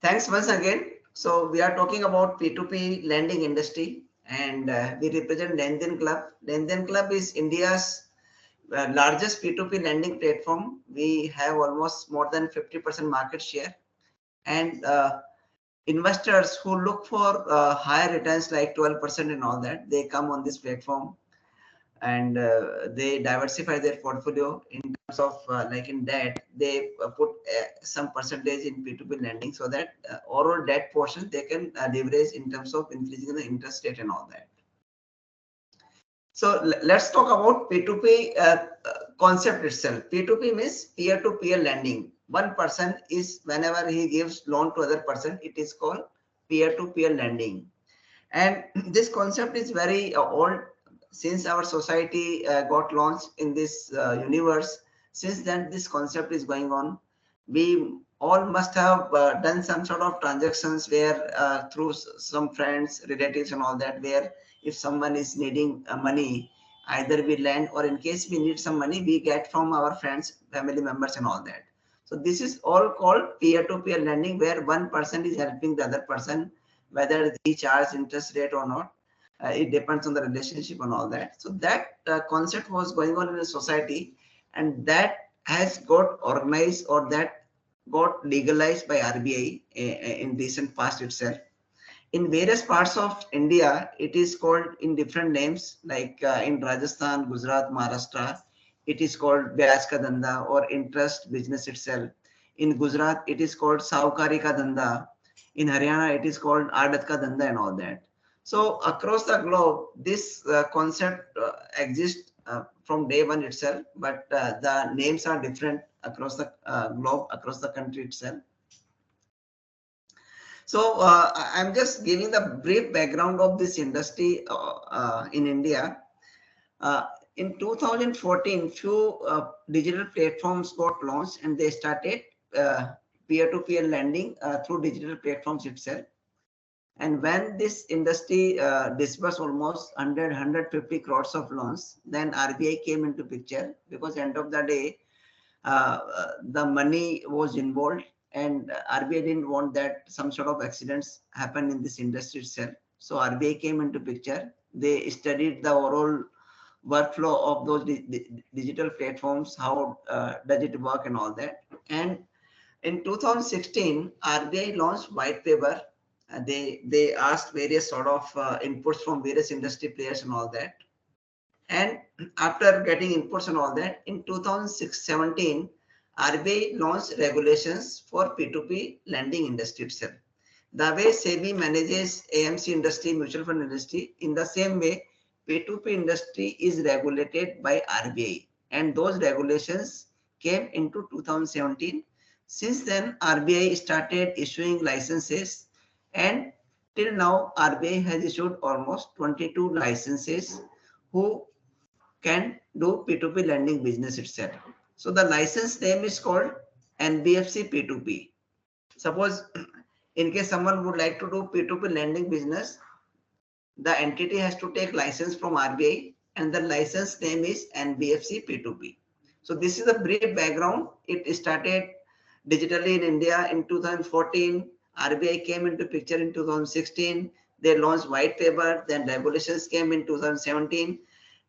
Thanks once again. So we are talking about P2P lending industry, and we represent LenDenClub. LenDenClub is India's largest P2P lending platform. We have almost more than 50% market share, and investors who look for higher returns like 12% and all that, they come on this platform, and they diversify their portfolio in terms of like in debt. They put some percentage in P2P lending, so that overall debt portion they can leverage in terms of increasing the interest rate and all that. So let's talk about P2P concept itself. P2P means peer-to-peer lending. One person is, whenever he gives loan to other person, it is called peer-to-peer lending. And this concept is very old. Since our society got launched in this universe, since then this concept is going on. We all must have done some sort of transactions where through some friends, relatives and all that, where if someone is needing money, either we lend, or in case we need some money, we get from our friends, family members and all that. So this is all called peer-to-peer lending, where one person is helping the other person, whether he charges interest rate or not. It depends on the relationship and all that. So that concept was going on in the society, and that has got organized, or that got legalized by RBI in recent past itself. In various parts of India, it is called in different names, like in Rajasthan, Gujarat, Maharashtra, it is called Vyaj Ka Dhanda, or interest business itself. In Gujarat, it is called Saukari Ka Dhanda. In Haryana, it is called Aadat Ka Dhanda and all that. So across the globe, this concept exists from day one itself, but the names are different across the globe, across the country itself. So I'm just giving the brief background of this industry in India. In 2014, few digital platforms got launched, and they started peer-to-peer lending through digital platforms itself. And when this industry disbursed almost 150 crores of loans, then RBI came into picture, because end of the day, the money was involved, and RBI didn't want that some sort of accidents happen in this industry itself. So RBI came into picture. They studied the overall workflow of those digital platforms, how does it work and all that. And in 2016, RBI launched white paper. They asked various sort of inputs from various industry players and all that. And after getting inputs and all that, in 2017, RBI launched regulations for P2P lending industry itself. The way SEBI manages AMC industry, mutual fund industry, in the same way, P2P industry is regulated by RBI. And those regulations came into 2017. Since then, RBI started issuing licenses, and till now, RBI has issued almost 22 licenses who can do P2P lending business itself. So the license name is called NBFC P2P. Suppose in case someone would like to do P2P lending business, the entity has to take license from RBI, and the license name is NBFC P2P. So this is a brief background. It started digitally in India in 2014. RBI came into picture in 2016. They launched white paper. Then regulations came in 2017.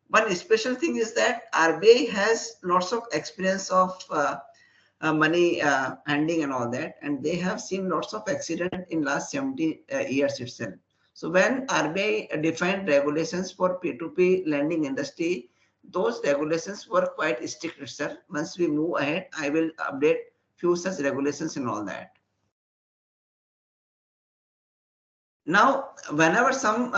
One special thing is that RBI has lots of experience of money handling and all that, and they have seen lots of accident in last 70 years itself. So when RBI defined regulations for P2P lending industry, those regulations were quite strict itself. Once we move ahead, I will update few such regulations and all that. Now, whenever some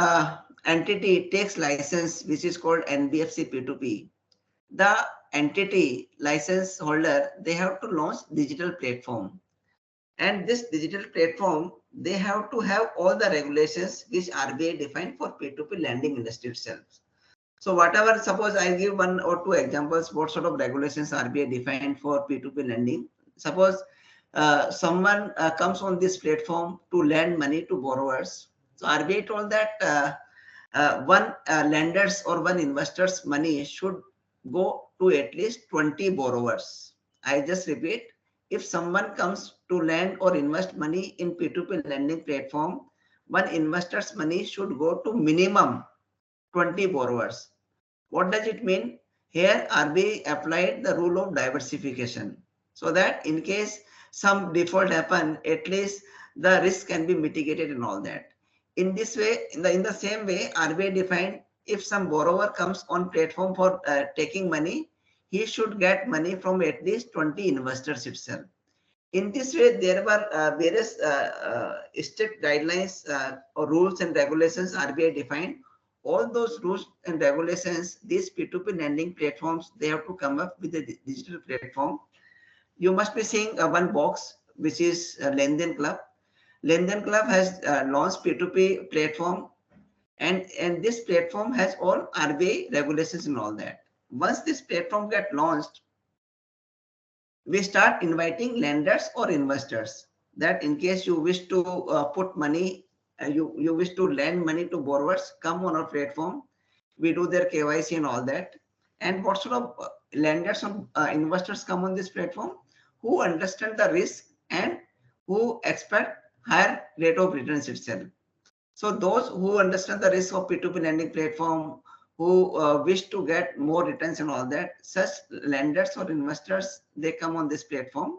entity takes license, which is called NBFC P2P, the entity license holder, they have to launch digital platform. And this digital platform, they have to have all the regulations which RBI defined for P2P lending industry itself. So whatever, suppose I give one or two examples, what sort of regulations RBI defined for P2P lending. Suppose someone comes on this platform to lend money to borrowers. So RBI told that one lender's or one investor's money should go to at least 20 borrowers. I just repeat, if someone comes to lend or invest money in P2P lending platform, one investor's money should go to minimum 20 borrowers. What does it mean? Here RBI applied the rule of diversification so that in case some default happen, at least the risk can be mitigated and all that. In this way, in the same way, RBI defined if some borrower comes on platform for taking money, he should get money from at least 20 investors itself. In this way, there were various strict guidelines or rules and regulations RBI defined. All those rules and regulations, these P2P lending platforms, they have to come up with a digital platform. You must be seeing one box, which is LenDenClub. LenDenClub has launched P2P platform, and this platform has all RBI regulations and all that. Once this platform get launched, we start inviting lenders or investors that in case you wish to put money, you wish to lend money to borrowers, come on our platform. We do their KYC and all that. And what sort of lenders or investors come on this platform? Who understand the risk and who expect higher rate of returns itself. So those who understand the risk of P2P lending platform, who wish to get more returns and all that, such lenders or investors, they come on this platform.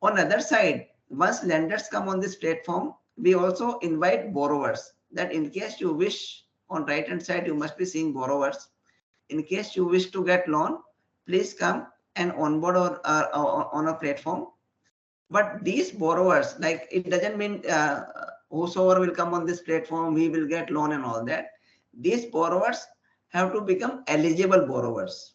On the other side, once lenders come on this platform, we also invite borrowers that in case you wish, on right hand side, you must be seeing borrowers. In case you wish to get loan, please come and onboard on a platform. But these borrowers, like it doesn't mean whosoever will come on this platform, we will get loan and all that. These borrowers have to become eligible borrowers.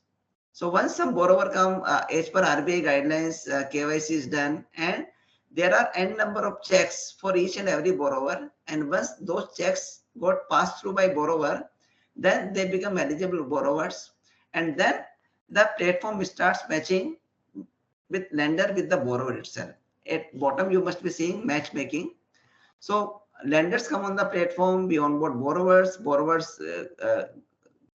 So once some borrower come as per RBI guidelines, KYC is done, and there are n number of checks for each and every borrower. And once those checks got passed through by borrower, then they become eligible borrowers. And then the platform starts matching with lender with the borrower itself. At bottom, you must be seeing matchmaking. So lenders come on the platform, we onboard borrowers. Borrowers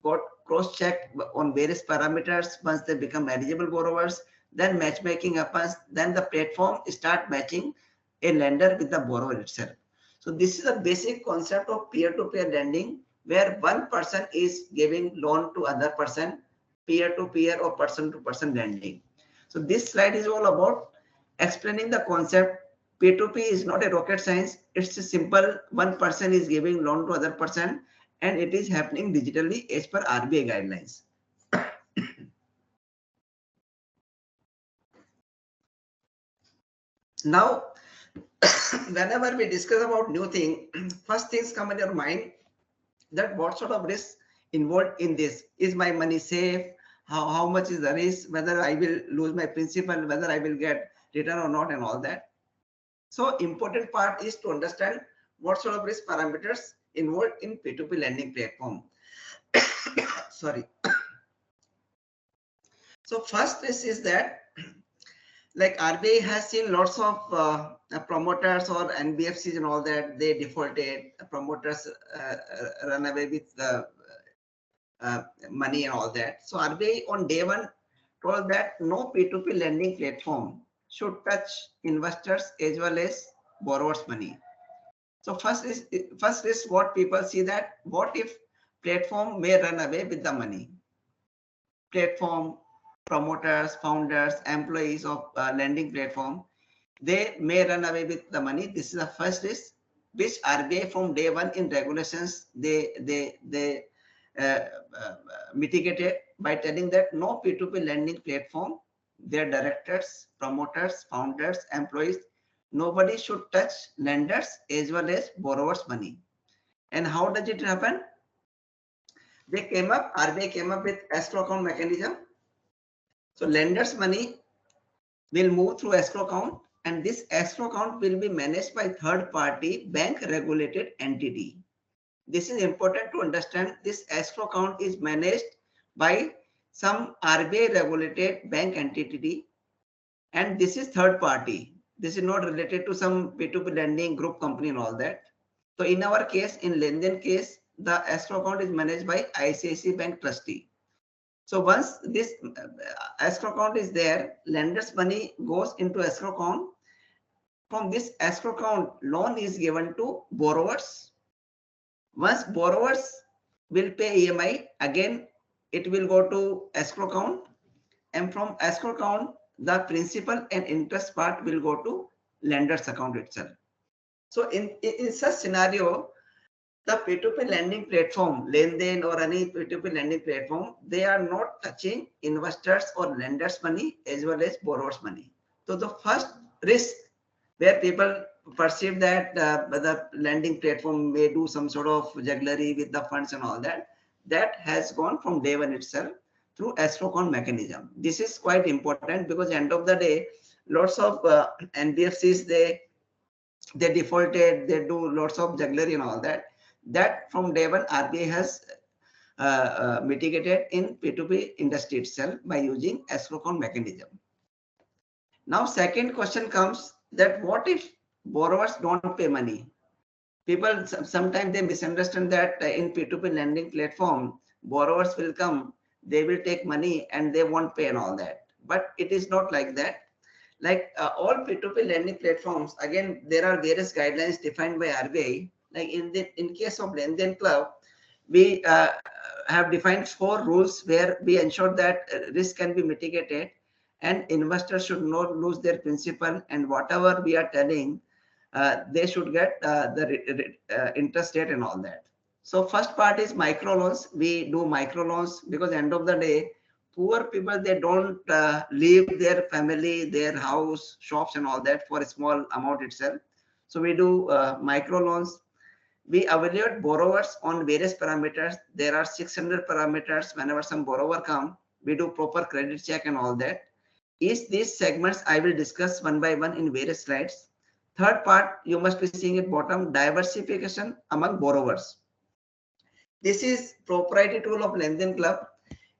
got cross-checked on various parameters. Once they become eligible borrowers, then matchmaking happens. Then the platform start matching a lender with the borrower itself. So this is a basic concept of peer-to-peer lending, where one person is giving loan to other person, peer-to-peer or person-to-person lending. So this slide is all about explaining the concept. P2P is not a rocket science. It's a simple, one person is giving loan to other person, and it is happening digitally as per RBI guidelines. Now, whenever we discuss about new thing, first things come in your mind that what sort of risk involved in this? Is my money safe? How much is the risk? Whether I will lose my principal, whether I will get return or not, and all that. So important part is to understand what sort of risk parameters involved in P2P lending platform. Sorry. So first risk is that, like RBI has seen lots of promoters or NBFCs and all that, they defaulted, promoters run away with money and all that. So RBI on day one told that no P2P lending platform should touch investors as well as borrowers' money. So first is what people see, that what if platform may run away with the money? Platform, promoters, founders, employees of lending platform, they may run away with the money. This is the first risk, which RBI from day one in regulations, they mitigated by telling that no P2P lending platform, their directors, promoters, founders, employees, nobody should touch lenders as well as borrowers' money. And how does it happen? RBI came up with escrow account mechanism. So lenders' money will move through escrow account, and this escrow account will be managed by third-party bank-regulated entity. This is important to understand. This escrow account is managed by some RBI regulated bank entity, and this is third party. This is not related to some P2P lending group company and all that. So in our case, in LenDen case, the escrow account is managed by ICICI Bank trustee. So once this escrow account is there, lender's money goes into escrow account. From this escrow account, loan is given to borrowers. Once borrowers will pay EMI, again it will go to escrow account, and from escrow account, the principal and interest part will go to lender's account itself. So in such scenario, the P2P lending platform, LenDen or any P2P lending platform, they are not touching investors or lenders' money as well as borrowers' money. So the first risk where people perceive that the lending platform may do some sort of jugglery with the funds and all that, that has gone from day one itself through escrow account mechanism. This is quite important because end of the day, lots of NBFCs, they defaulted, they do lots of jugglery and all that. That from day one, RBI has mitigated in P2P industry itself by using escrow account mechanism. Now, second question comes that what if borrowers don't pay money? People sometimes they misunderstand that in P2P lending platform, borrowers will come, they will take money and they won't pay and all that. But it is not like that. Like all P2P lending platforms, again, there are various guidelines defined by RBI. Like in case of LenDenClub, we have defined 4 rules where we ensure that risk can be mitigated and investors should not lose their principal, and whatever we are telling, they should get the interest rate and all that. So first part is micro loans. We do micro loans because end of the day, poor people, they don't leave their family, their house, shops and all that for a small amount itself. So we do micro loans. We evaluate borrowers on various parameters. There are 600 parameters. Whenever some borrower come, we do proper credit check and all that. Each these segments I will discuss one by one in various slides. Third part, you must be seeing at bottom, diversification among borrowers. This is proprietary tool of LenDenClub.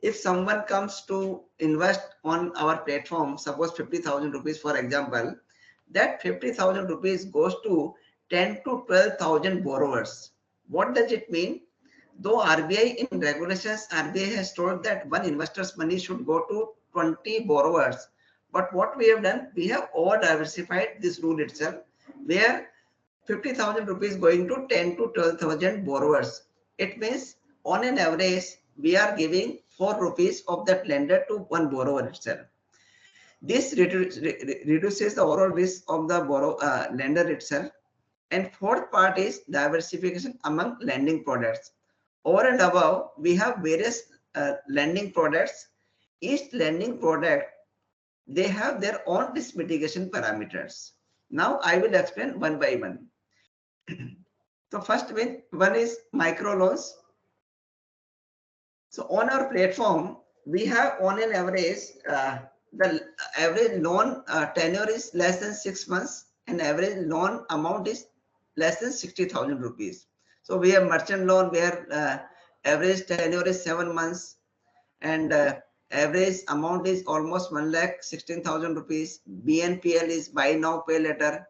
If someone comes to invest on our platform, suppose 50,000 rupees, for example, that 50,000 rupees goes to 10 to 12,000 borrowers. What does it mean? Though RBI in regulations, RBI has told that one investor's money should go to 20 borrowers. But what we have done, we have over diversified this rule itself, where 50,000 rupees going to 10 to 12,000 borrowers. It means on an average, we are giving 4 rupees of that lender to one borrower itself. This reduces the overall risk of the lender itself. And fourth part is diversification among lending products. Over and above, we have various lending products. Each lending product, they have their own risk mitigation parameters. Now I will explain one by one. So first one is micro loans. So on our platform, we have on an average, the average loan tenure is less than 6 months and average loan amount is less than 60,000 rupees. So we have merchant loan where average tenure is 7 months and average amount is almost 1,16,000 rupees. BNPL is buy now pay later,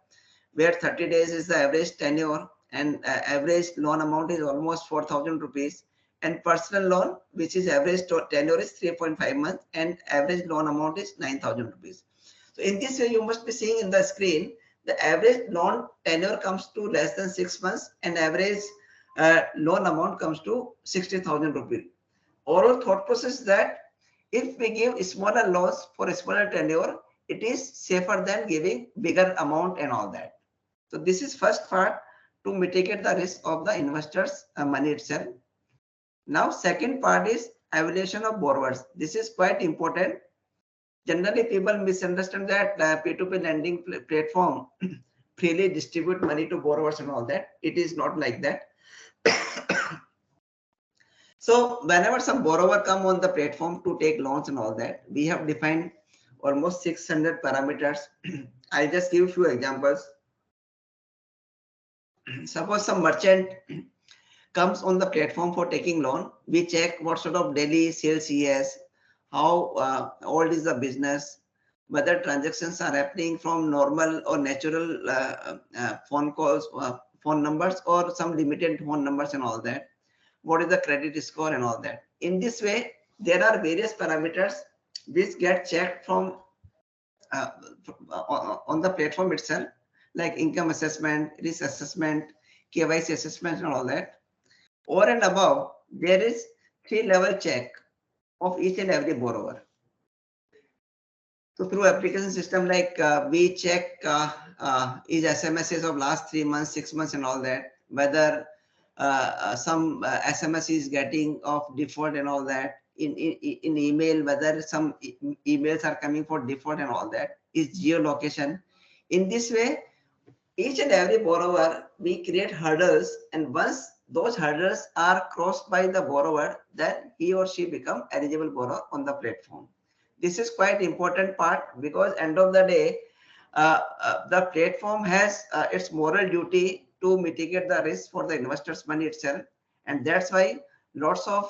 where 30 days is the average tenure and average loan amount is almost 4,000 rupees. And personal loan, which is average tenure is 3.5 months and average loan amount is 9,000 rupees. So in this way, you must be seeing in the screen, the average loan tenure comes to less than 6 months and average loan amount comes to 60,000 rupees. Overall thought process that if we give smaller loans for a smaller tenure, it is safer than giving bigger amount and all that. So this is first part to mitigate the risk of the investors' money itself. Now, second part is evaluation of borrowers. This is quite important. Generally, people misunderstand that P2P lending platform freely distribute money to borrowers and all that. It is not like that. So whenever some borrower come on the platform to take loans and all that, we have defined almost 600 parameters. I'll just give a few examples. Suppose some merchant comes on the platform for taking loan, we check what sort of daily sales he has, how old is the business, whether transactions are happening from normal or natural phone calls, phone numbers, or some limited phone numbers and all that. What is the credit score and all that. In this way, there are various parameters which get checked from uh, on the platform itself, like income assessment, risk assessment, KYC assessment, and all that. Over and above, there is 3-level check of each and every borrower. So through application system, like we check is SMSs of last 3 months, 6 months, and all that, whether some SMS is getting of default and all that. In email, whether some emails are coming for default and all that, is geolocation. In this way, each and every borrower, we create hurdles, and once those hurdles are crossed by the borrower, then he or she become eligible borrower on the platform. This is quite important part, because end of the day, the platform has its moral duty to mitigate the risk for the investors' money itself, and that's why lots of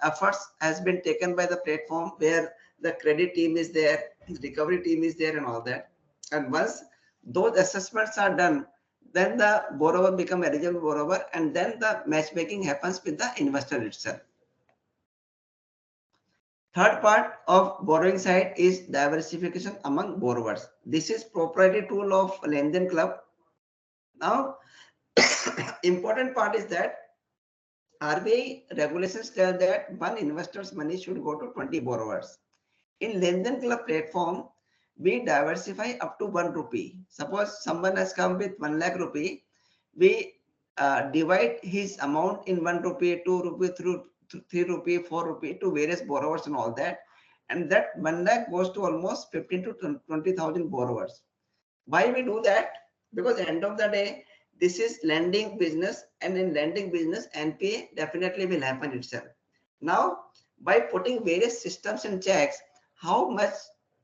efforts has been taken by the platform, where the credit team is there, recovery team is there, and all that. And once those assessments are done, then the borrower become eligible borrower, and then the matchmaking happens with the investor itself. Third part of borrowing side is diversification among borrowers. This is proprietary tool of LenDenClub. Now, important part is that RBI regulations tell that one investor's money should go to 20 borrowers. In LenDenClub platform, we diversify up to 1 rupee. Suppose someone has come with 1 lakh rupee, we divide his amount in 1 rupee, 2 rupee, 3 rupee, 4 rupee to various borrowers and all that. And that 1 lakh goes to almost 15 to 20,000 borrowers. Why we do that? Because at the end of the day, this is lending business, and in lending business, NPA definitely will happen itself. Now, by putting various systems and checks, how much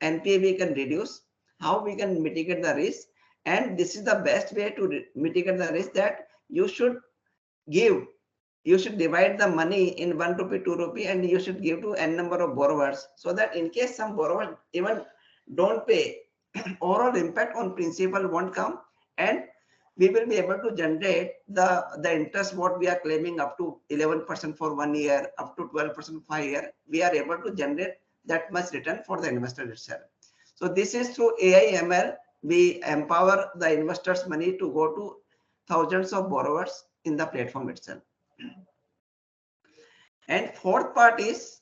NPA we can reduce, how we can mitigate the risk, and this is the best way to mitigate the risk, that you should divide the money in 1 rupee, 2 rupee, and you should give to n number of borrowers, so that in case some borrowers even don't pay, overall impact on principal won't come, and we will be able to generate the interest what we are claiming up to 11% for 1 year, up to 12% for 5 years. We are able to generate that much return for the investor itself. So this is through AI ML. We empower the investors' money to go to thousands of borrowers in the platform itself. And fourth part is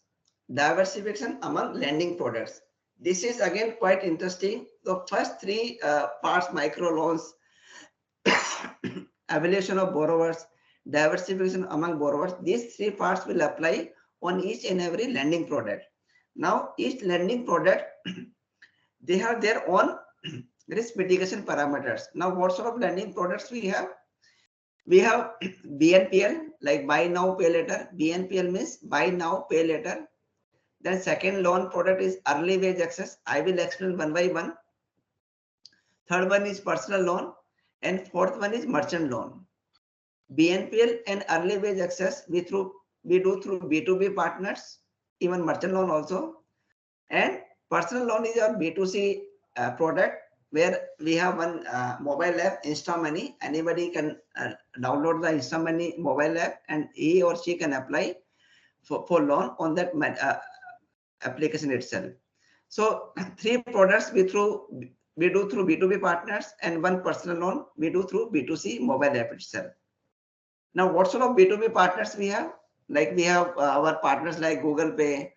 diversification among lending products. This is again quite interesting. The first three parts, micro loans, evaluation of borrowers, diversification among borrowers, these three parts will apply on each and every lending product. Now, each lending product, they have their own risk mitigation parameters. Now, what sort of lending products we have? We have BNPL, like buy now, pay later. BNPL means buy now, pay later. Then second loan product is early wage access. I will explain one by one. Third one is personal loan, and fourth one is merchant loan. BNPL and early wage access we do through B2B partners, even merchant loan also. And personal loan is our B2C product, where we have one mobile app, InstaMoney. Anybody can download the InstaMoney mobile app, and he or she can apply for loan on that application itself. So three products we do through B2B partners, and one personal loan we do through B2C mobile app itself. Now, what sort of B2B partners we have? Like we have our partners like Google Pay,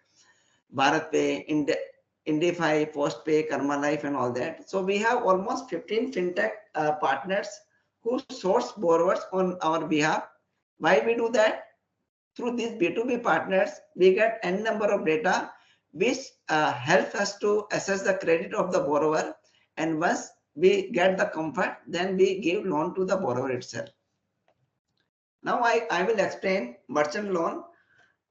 Bharat Pay, Indify, Postpay, Karma Life, and all that. So we have almost 15 fintech partners who source borrowers on our behalf. Why we do that? Through these B2B partners, we get n number of data which helps us to assess the credit of the borrower. And once we get the comfort, then we give loan to the borrower itself. Now I will explain merchant loan,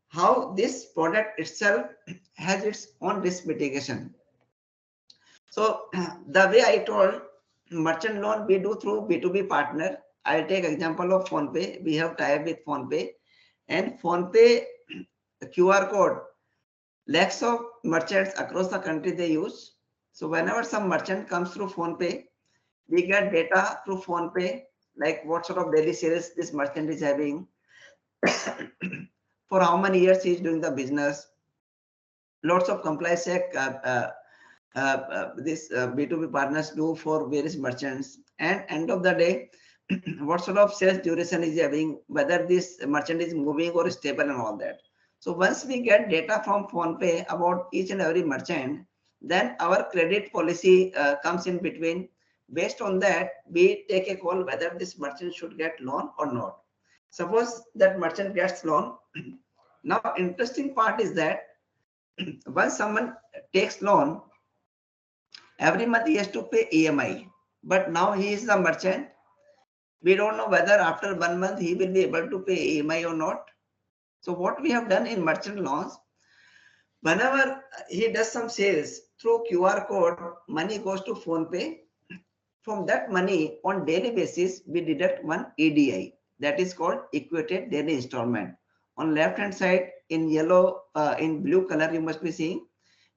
how this product itself has its own risk mitigation. So the way I told, merchant loan we do through B2B partner. I'll take example of PhonePe. We have tie-up with PhonePe, and PhonePe QR code, lakhs of merchants across the country they use. So whenever some merchant comes through PhonePe, we get data through PhonePe, like what sort of daily sales this merchant is having, for how many years he is doing the business, lots of compliance check this B2B partners do for various merchants. And end of the day, what sort of sales duration is having, whether this merchant is moving or stable and all that. So once we get data from PhonePe about each and every merchant, then our credit policy comes in between. Based on that, we take a call whether this merchant should get loan or not. Suppose that merchant gets loan. Now, interesting part is that once someone takes loan, every month he has to pay EMI. But now he is the merchant. We don't know whether after 1 month he will be able to pay EMI or not. So what we have done in merchant loans, whenever he does some sales through QR code, money goes to PhonePe. From that money on daily basis, we deduct one EDI, that is called equated daily installment. On left hand side in yellow, in blue color, you must be seeing,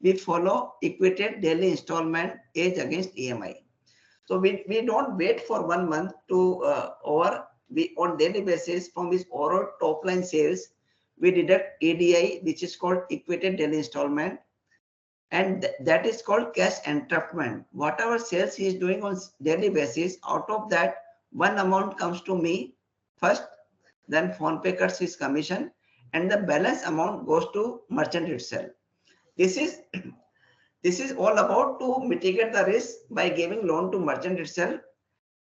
we follow equated daily installment age against EMI. So we don't wait for 1 month to we on daily basis from his overall top line sales, we deduct EDI, which is called equated daily installment, and that is called cash entrapment. Whatever sales he is doing on daily basis, out of that, one amount comes to me first, then PhonePe cuts his commission, and the balance amount goes to merchant itself. This is all about to mitigate the risk by giving loan to merchant itself.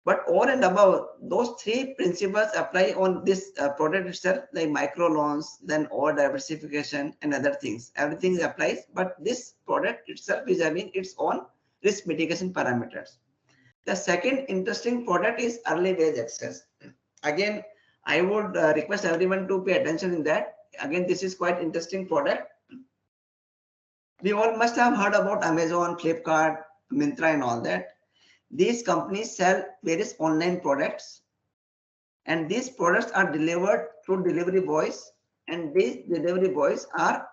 But over and above, those three principles apply on this product itself, like micro loans, then over diversification and other things. Everything applies, but this product itself is having its own risk mitigation parameters. The second interesting product is early wage access. Again, I would request everyone to pay attention in that. Again, this is quite interesting product. We all must have heard about Amazon, Flipkart, Myntra and all that. These companies sell various online products, and these products are delivered through delivery boys, and these delivery boys are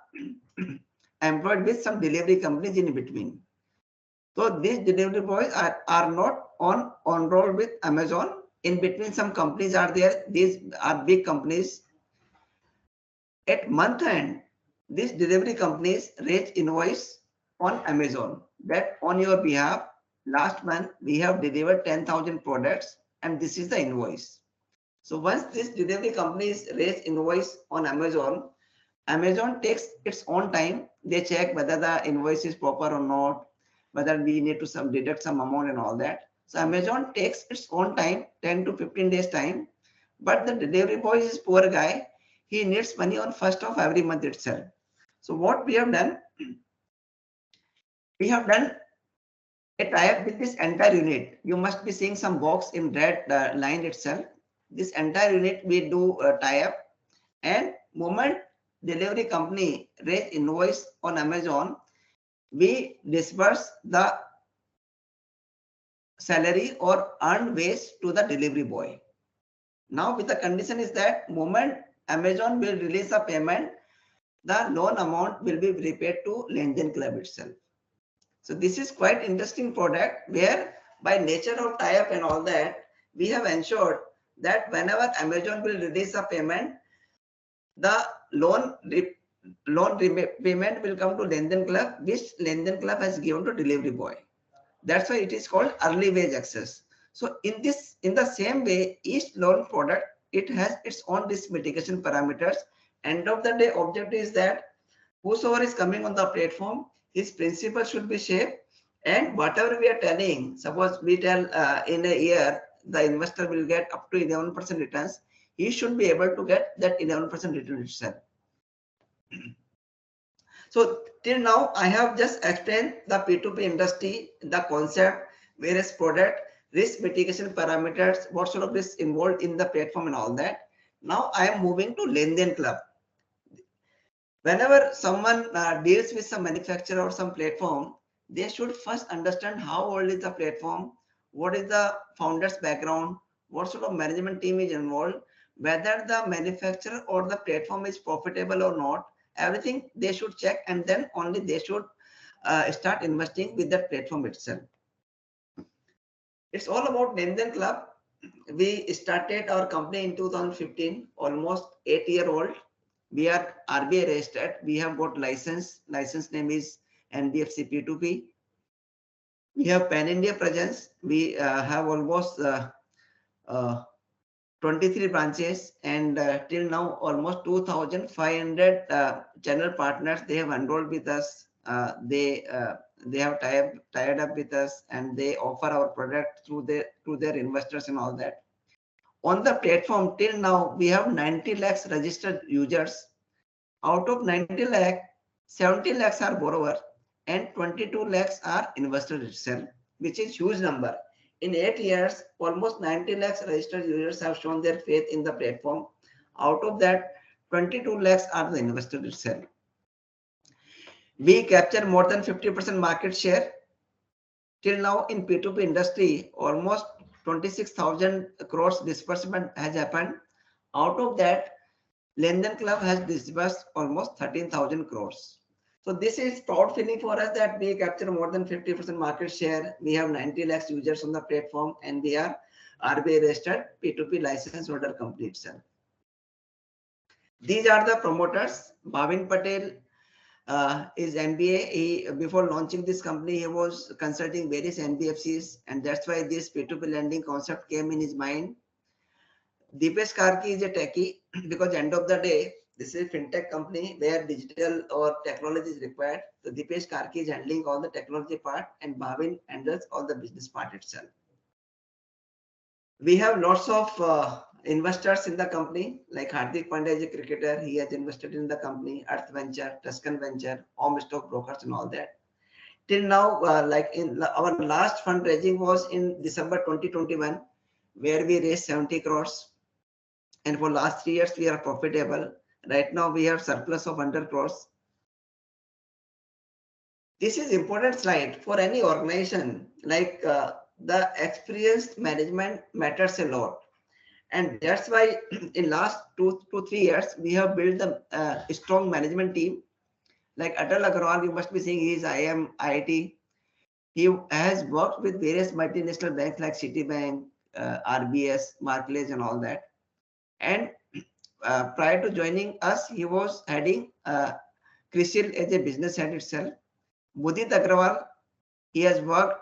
employed with some delivery companies in between. So these delivery boys are not on roll with Amazon. In between, some companies are there. These are big companies. At month end, these delivery companies raise invoice on Amazon that on your behalf, last month we have delivered 10,000 products and this is the invoice. So once this delivery companies raise invoice on Amazon, Amazon takes its own time. They check whether the invoice is proper or not, whether we need to deduct some amount and all that. So Amazon takes its own time, 10 to 15 days time. But the delivery boy is poor guy. He needs money on first of every month itself. So what we have done a tie-up with this entire unit. You must be seeing some box in red line itself. This entire unit we do tie-up, and moment delivery company raise invoice on Amazon, we disperse the salary or earned wage to the delivery boy. Now with the condition is that moment Amazon will release a payment, the loan amount will be repaid to LenDenClub itself. So this is quite interesting product where by nature of tie-up and all that, we have ensured that whenever Amazon will release a payment, the loan repayment will come to LenDenClub, which LenDenClub has given to delivery boy. That's why it is called early wage access. So in the same way, each loan product, it has its own risk mitigation parameters. End of the day, objective is that whosoever is coming on the platform, his principal should be safe, and whatever we are telling, suppose we tell in a year the investor will get up to 11% returns, he should be able to get that 11% return itself. So till now I have just explained the P2P industry, the concept, various product, risk mitigation parameters, what sort of risk involved in the platform and all that. Now I am moving to LenDenClub. Whenever someone deals with some manufacturer or some platform, they should first understand how old is the platform, what is the founder's background, what sort of management team is involved, whether the manufacturer or the platform is profitable or not. Everything they should check, and then only they should start investing with that platform itself. It's all about LenDenClub. We started our company in 2015, almost 8-year-old. We are RBI registered. We have got license. License name is NBFC P2P. We have pan India presence. We have almost uh, 23 branches, and till now almost 2,500 channel partners they have enrolled with us. They have tied up with us, and they offer our product to their investors and all that. On the platform till now we have 90 lakhs registered users. Out of 90 lakh, 70 lakhs are borrowers and 22 lakhs are investors itself, which is huge number. In 8 years, almost 90 lakhs registered users have shown their faith in the platform. Out of that, 22 lakhs are the investors itself. We capture more than 50% market share. Till now in P2P industry, almost 26,000 crores disbursement has happened. Out of that, LenDenClub has disbursed almost 13,000 crores. So this is proud feeling for us that we capture more than 50% market share. We have 90 lakhs users on the platform, and we are RBI registered P2P license holder company itself. These are the promoters. Bhavin Patel is MBA. Before launching this company, he was consulting various NBFCs, and that's why this P2P lending concept came in his mind. Deepesh Karki is a techie because end of the day, this is a fintech company where digital or technology is required. So Deepesh Karki is handling all the technology part, and Bhavin handles all the business part itself. We have lots of investors in the company, like Hardik Pandya is a cricketer. He has invested in the company, Earth Venture, Tuscan Venture, Om Stock Brokers and all that. Till now, like in our last fundraising was in December 2021, where we raised 70 crores. And for last 3 years, we are profitable. Right now, we have surplus of 100 crores. This is important slide for any organization. Like the experienced management matters a lot. And that's why in last 2 to 3 years, we have built a strong management team. Like Atal Agarwal, you must be seeing he is IIM, IIT. He has worked with various multinational banks like Citibank, RBS, Barclays and all that. And prior to joining us, he was heading CRISIL as a business head itself. Mudit Agrawal, he has worked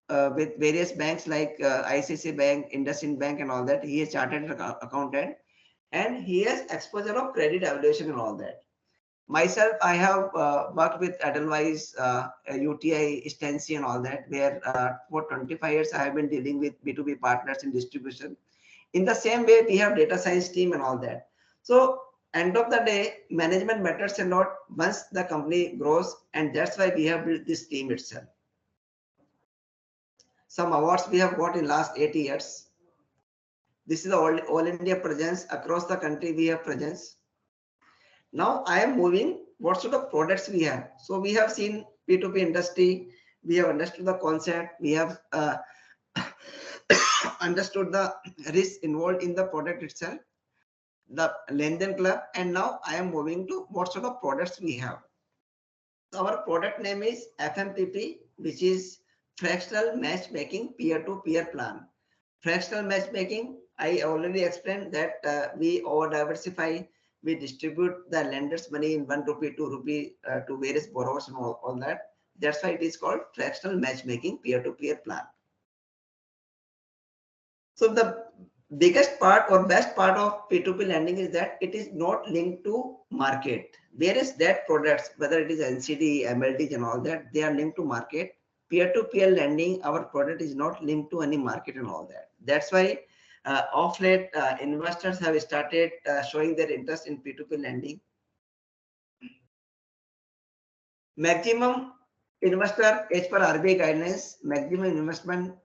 with various banks like ICICI Bank, IndusInd Bank and all that. He is chartered accountant, and he has exposure of credit evaluation and all that. Myself, I have worked with Edelweiss, UTI, Stancy and all that, where for 25 years I have been dealing with B2B partners in distribution. In the same way, we have data science team and all that. So end of the day, management matters a lot once the company grows, and that's why we have built this team itself. Some awards we have got in last 8 years. This is the all India presence. Across the country, we have presence. Now I am moving what sort of products we have. So we have seen P2P industry. We have understood the concept. We have understood the risk involved in the product itself, the LenDenClub, and now I am moving to what sort of products we have. Our product name is FMPP, which is Fractional Matchmaking Peer-to-Peer Plan. Fractional matchmaking, I already explained that we over diversify. We distribute the lender's money in 1 rupee, 2 rupee to various borrowers and all that. That's why it is called fractional matchmaking peer-to-peer plan. So the biggest part or best part of P2P lending is that it is not linked to market. Various debt products, whether it is NCD, MLDs and all that, they are linked to market. Peer-to-peer lending, our product is not linked to any market and all that. That's why of late, investors have started showing their interest in P2P lending. Maximum investor, as per RBI guidelines, maximum investment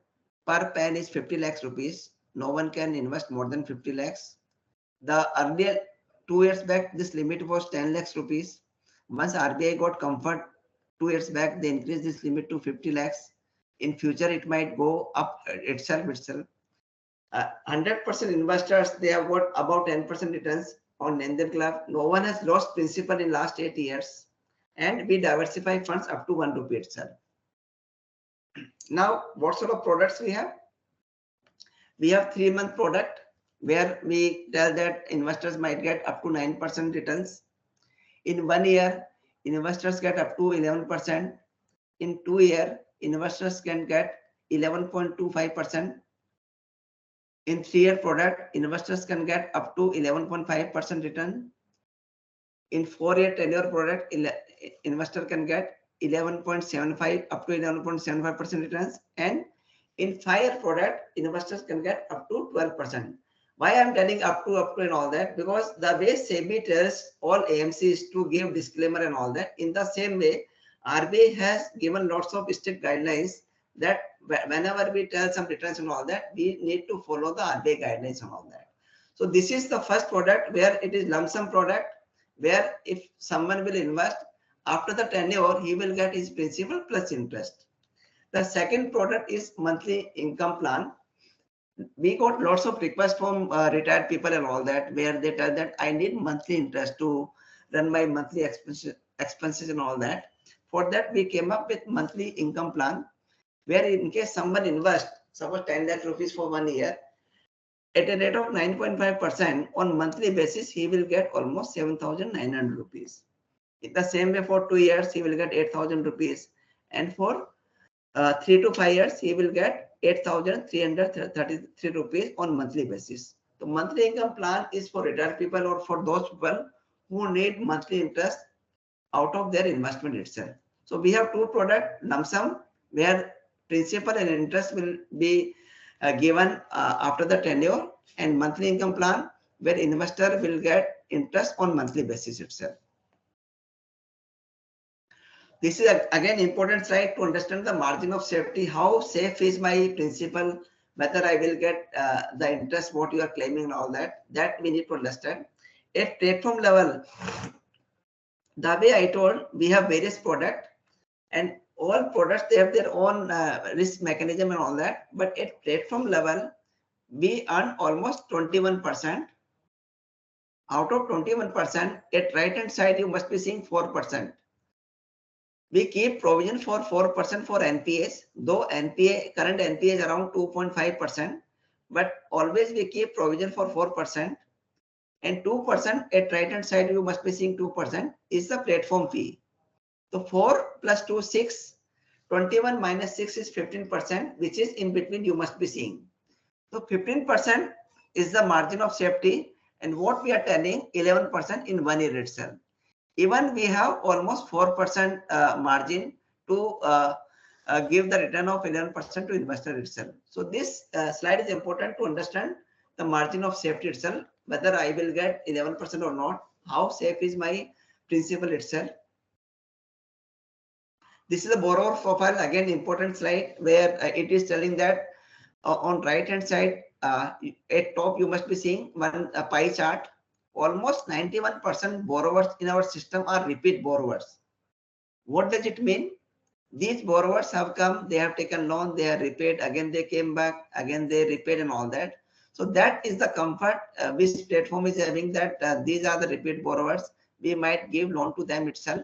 per PAN is 50 lakhs rupees. No one can invest more than 50 lakhs. The earlier 2 years back, this limit was 10 lakhs rupees. Once RBI got comfort 2 years back, they increased this limit to 50 lakhs. In future, it might go up itself. 100% investors, they have got about 10% returns on LenDenClub. No one has lost principal in last 8 years. And we diversify funds up to 1 rupee itself. Now, what sort of products we have? We have 3-month product, where we tell that investors might get up to 9% returns. In 1 year, investors get up to 11%. In 2 years, investors can get 11.25%. In 3-year product, investors can get up to 11.5% return. In 4-year tenure product, investor can get 11.75 up to 11.75% returns. And in 5-year product, investors can get up to 12%. Why I'm telling up to and all that? Because the way SEBI tells all AMCs to give disclaimer and all that, in the same way, RBI has given lots of strict guidelines that whenever we tell some returns and all that, we need to follow the RBI guidelines and all that. So this is the first product where it is lump sum product, where if someone will invest, after the tenure, he will get his principal plus interest. The second product is monthly income plan. We got lots of requests from retired people and all that, where they tell that I need monthly interest to run my monthly expenses and all that. For that, we came up with monthly income plan, where in case someone invests, suppose 10 lakh rupees for 1 year, at a rate of 9.5% on monthly basis, he will get almost 7,900 rupees. In the same way, for 2 years, he will get 8,000 rupees. And for 3 to 5 years, he will get 8,333 rupees on monthly basis. The monthly income plan is for retired people or for those people who need monthly interest out of their investment itself. So we have two products, lump sum, where principal and interest will be given after the tenure, and monthly income plan, where investor will get interest on monthly basis itself. This is again important slide to understand the margin of safety. How safe is my principal, whether I will get the interest, what you are claiming and all that, that we need to understand. At platform level, the way I told, we have various products, and all products, they have their own risk mechanism and all that. But at platform level, we earn almost 21%. Out of 21%, at right hand side, you must be seeing 4%. We keep provision for 4% for NPAs, though current NPA is around 2.5%, but always we keep provision for 4%. And 2% at right hand side, you must be seeing 2% is the platform fee. So 4 plus 2, 6, 21 minus 6 is 15%, which is in between you must be seeing. So 15% is the margin of safety, and what we are telling 11% in 1 year itself. Even we have almost 4% margin to give the return of 11% to investor itself. So this slide is important to understand the margin of safety itself, whether I will get 11% or not, how safe is my principal itself. This is a borrower profile, again important slide, where it is telling that on right hand side at top you must be seeing one pie chart. Almost 91% borrowers in our system are repeat borrowers. What does it mean? These borrowers have come, they have taken loan, they have repaid, again they came back, again they repaid and all that. So that is the comfort which platform is having, that these are the repeat borrowers. We might give loan to them itself.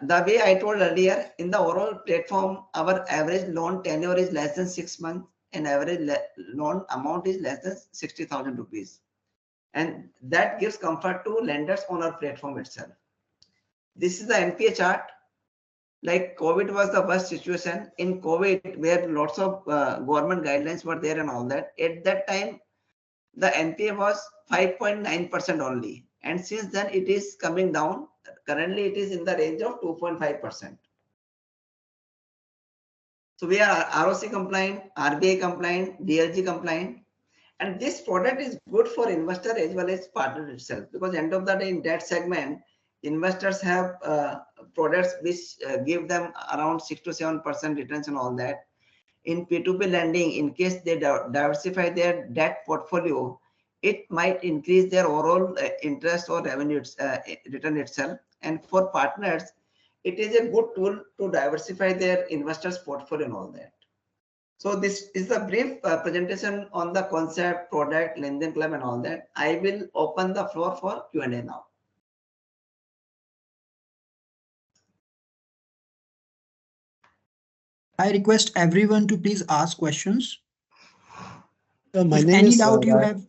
The way I told earlier, in the overall platform, our average loan tenure is less than 6 months and average loan amount is less than 60,000 rupees. And that gives comfort to lenders on our platform itself. This is the NPA chart. Like COVID was the worst situation. In COVID, where lots of government guidelines were there and all that, at that time, the NPA was 5.9% only. And since then, it is coming down. Currently, it is in the range of 2.5%. So we are ROC compliant, RBI compliant, DLG compliant. And this product is good for investor as well as partner itself, because end of the day in that segment, investors have products which give them around 6 to 7% returns and all that. In P2P lending, in case they diversify their debt portfolio, it might increase their overall interest or revenue return itself. And for partners, it is a good tool to diversify their investors' portfolio and all that. So this is a brief presentation on the concept, product, LenDenClub and all that. I will open the floor for Q&A now. I request everyone to please ask questions. My If name any is doubt you have,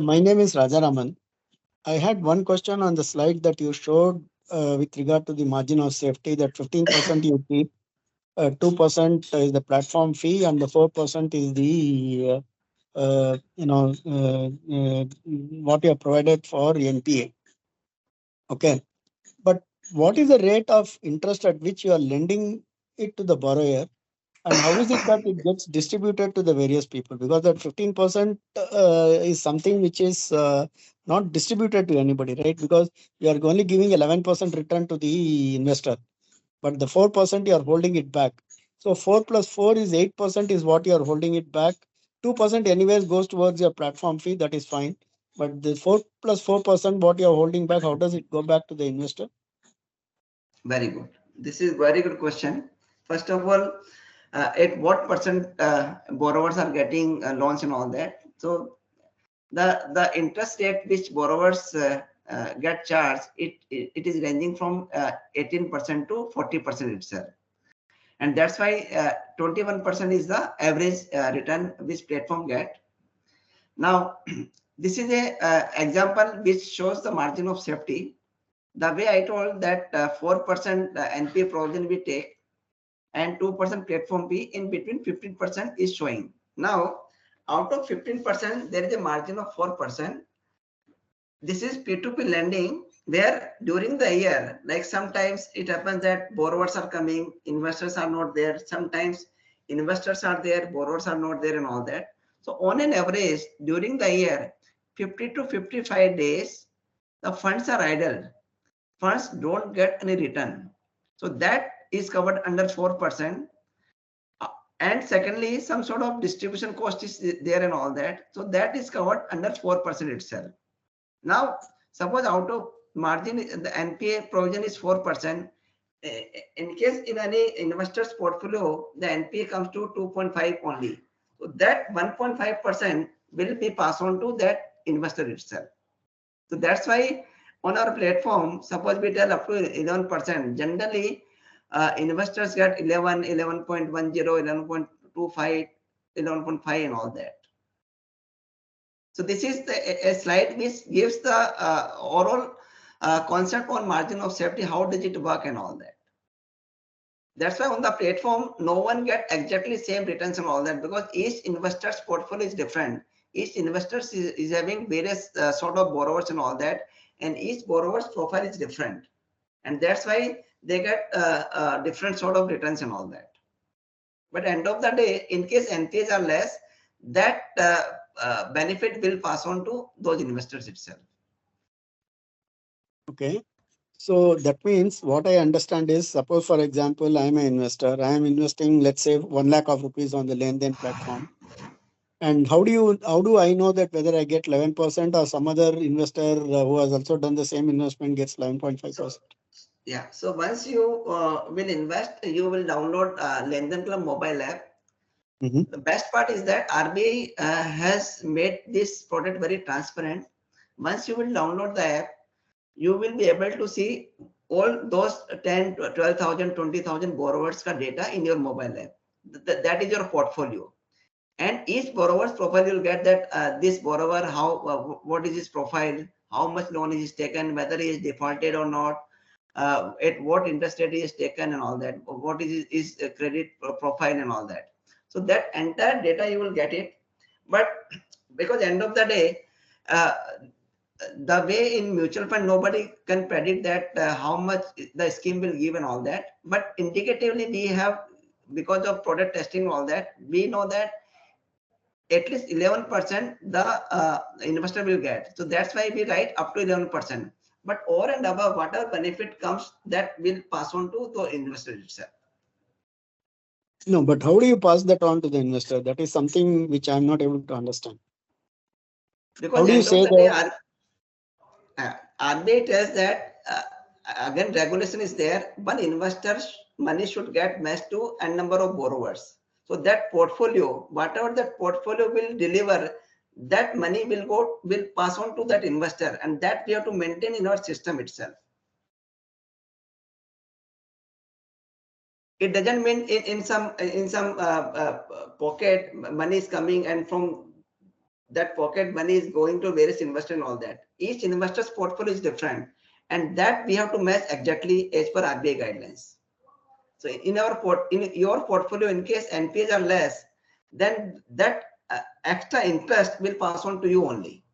my name is Rajaraman. I had one question on the slide that you showed with regard to the margin of safety, that 15% you keep, 2% is the platform fee, and the 4% is the what you have provided for NPA. Okay, but what is the rate of interest at which you are lending it to the borrower, and how is it that it gets distributed to the various people? Because that 15% is something which is not distributed to anybody, right? Because you are only giving 11% return to the investor, but the 4% you are holding it back. So 4 plus 4 is 8% is what you are holding it back. 2% anyways goes towards your platform fee, that is fine. But the 4 plus 4% what you are holding back, how does it go back to the investor? Very good. This is very good question. First of all, at what percent borrowers are getting loans and all that. So the interest rate which borrowers get charged, it is ranging from 18% to 40% itself. And that's why 21% is the average return which platform get. Now, this is a example which shows the margin of safety. The way I told that 4% NPA provision we take and 2% platform fee, in between 15% is showing. Now, out of 15%, there is a margin of 4%. This is P2P lending, where during the year, like sometimes it happens that borrowers are coming, investors are not there. Sometimes investors are there, borrowers are not there, and all that. So on an average, during the year, 50 to 55 days, the funds are idle. Funds don't get any return. So that is covered under 4%. And secondly, some sort of distribution cost is there and all that. So that is covered under 4% itself. Now, suppose out of margin, the NPA provision is 4%. In case in any investor's portfolio, the NPA comes to 2.5 only. So that 1.5% will be passed on to that investor itself. So that's why on our platform, suppose we tell up to 11%, generally investors get 11, 11.10, 11.25, 11.5 and all that. So this is a slide which gives the overall concept on margin of safety, how does it work and all that. That's why on the platform, no one get exactly same returns and all that, because each investor's portfolio is different. Each investor is having various sort of borrowers and all that, and each borrower's profile is different. And that's why they get different sort of returns and all that. But end of the day, in case NPAs are less, that benefit will pass on to those investors itself. Okay. So that means what I understand is, suppose for example, I am an investor. I am investing, let's say, 1 lakh of rupees on the LenDen platform. And how do I know that whether I get 11% or some other investor who has also done the same investment gets 11.5%? So, yeah. So once you will invest, you will download LenDenClub mobile app. Mm-hmm. The best part is that RBI has made this product very transparent. Once you will download the app, you will be able to see all those 10, 12,000, 20,000 borrowers ka data in your mobile app. That is your portfolio. And each borrower's profile, you'll get that this borrower, what is his profile, how much loan is taken, whether he is defaulted or not, at what interest rate he is taken and all that, what is his credit profile and all that. So that entire data you will get it. But because end of the day, uh, the way in mutual fund, nobody can predict that how much the scheme will give and all that. But indicatively, we have, because of product testing and all that, we know that at least 11% the investor will get. So that's why we write up to 11%. But over and above, whatever benefit comes, that will pass on to the investor itself. No, but how do you pass that on to the investor? That is something which I'm not able to understand. How Because do you end of say the day, that? RBI tells that again regulation is there. One investor's money should get matched to n number of borrowers. So that portfolio, whatever that portfolio will deliver, that money will pass on to that investor, and that we have to maintain in our system itself. It doesn't mean in some pocket money is coming, and from that pocket money is going to various investors and all that. Each investor's portfolio is different, and that we have to match exactly as per RBI guidelines. So in your portfolio, in case NPAs are less, then that extra interest will pass on to you only.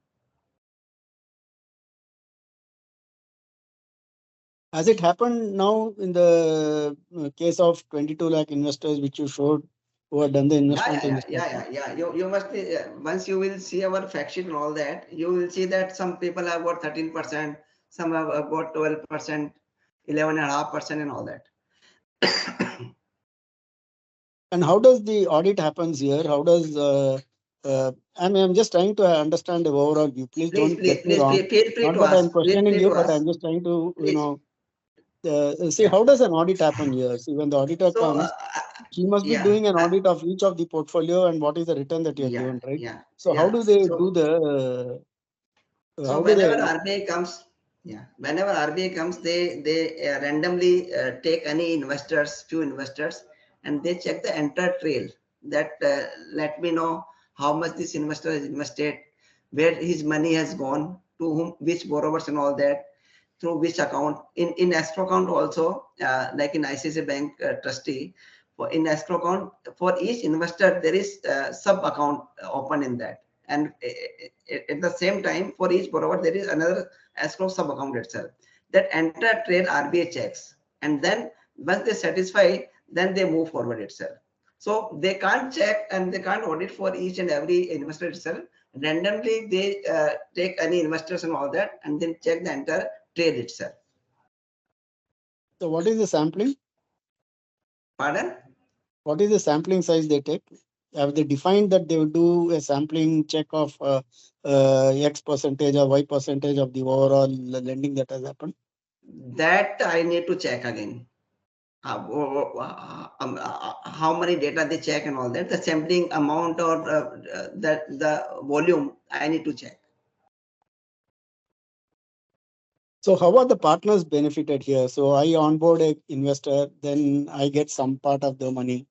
Has it happened now in the case of 22 lakh investors which you showed who have done the investment in this platform? You must be, once you will see our fact sheet and all that, you will see that some people have got 13%, some have got 12%, 11.5% and all that. And how does the audit happens here? How does I mean, I'm just trying to understand the overall view. Please don't get me wrong. Feel free Not to that ask. I'm questioning Free you, to but ask. I'm just trying to, Please. See, how does an audit happen here? See, when the auditor So, comes, he must be doing an audit of each of the portfolio and what is the return that you have given, right? So how do they do the? So whenever RBI comes, whenever RBI comes, they randomly take any investors, few investors, and they check the entire trail. That let me know how much this investor has invested, where his money has gone, to whom, which borrowers and all that, through which account. In escrow account also, like in ICICI Bank trustee, for in escrow account for each investor there is sub account open in that, and at the same time for each borrower there is another escrow sub account itself. That entire trail RBI checks, and then once they satisfy, then they move forward itself. So they can't check and they can't audit for each and every investor itself. Randomly they take any investors and all that, and then check the entire trail itself. So what is the sampling? Pardon? What is the sampling size they take? Have they defined that they will do a sampling check of X percentage or Y percentage of the overall lending that has happened? That I need to check again. How many data they check and all that. The sampling amount or the volume, I need to check. So how are the partners benefited here? So I onboard a investor, then I get some part of the money.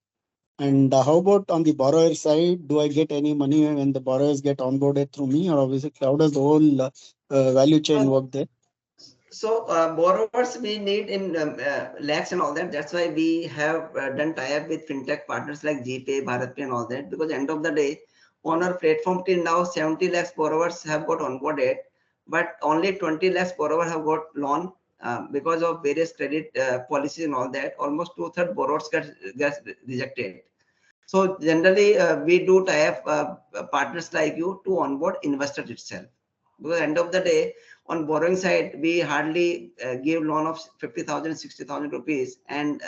And how about on the borrower side? Do I get any money when the borrowers get onboarded through me, or obviously how does the whole value chain work there? So borrowers we need in lakhs and all that. That's why we have done tie-up with fintech partners like GPay, BharatPay and all that. Because end of the day, on our platform till now, 70 lakhs borrowers have got onboarded, but only 20 lakhs borrowers have got loan because of various credit policies and all that. Almost 2/3 borrowers get rejected. So generally, we do tie-up partners like you to onboard investors itself. Because end of the day, on borrowing side, we hardly give loan of 50,000, 60,000 rupees, and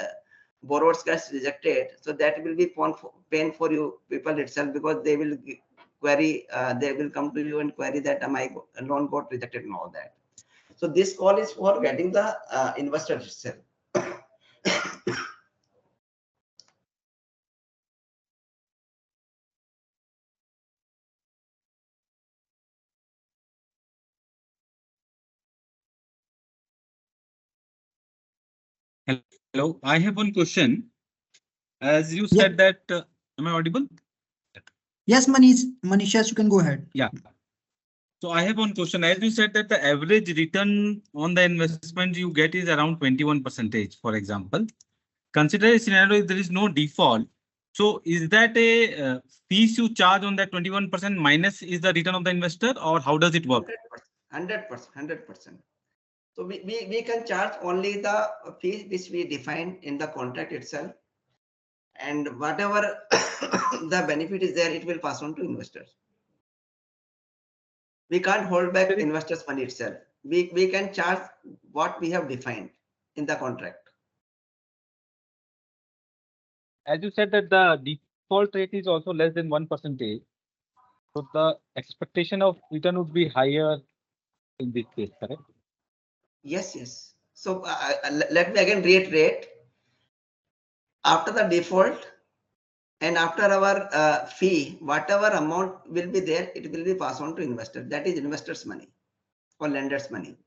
borrowers gets rejected. So that will be pain for you people itself, because they will query, they will come to you and query that my loan got rejected and all that. So this call is for getting the investor itself. Hello, I have one question. As you said that, am I audible? Yes, Manish, yes, you can go ahead. Yeah. So I have one question. As you said that the average return on the investment you get is around 21%, for example. Consider a scenario if there is no default. So is that a fees you charge on that 21% minus is the return of the investor, or how does it work? 100%. So we can charge only the fee which we define in the contract itself, and whatever the benefit is there, it will pass on to investors. We can't hold back investors' money itself. We can charge what we have defined in the contract. As you said that the default rate is also less than 1%. So the expectation of return would be higher in this case, correct? Yes. So let me again reiterate. After the default and after our fee, whatever amount will be there, it will be passed on to investor. That is investors' money or lenders' money.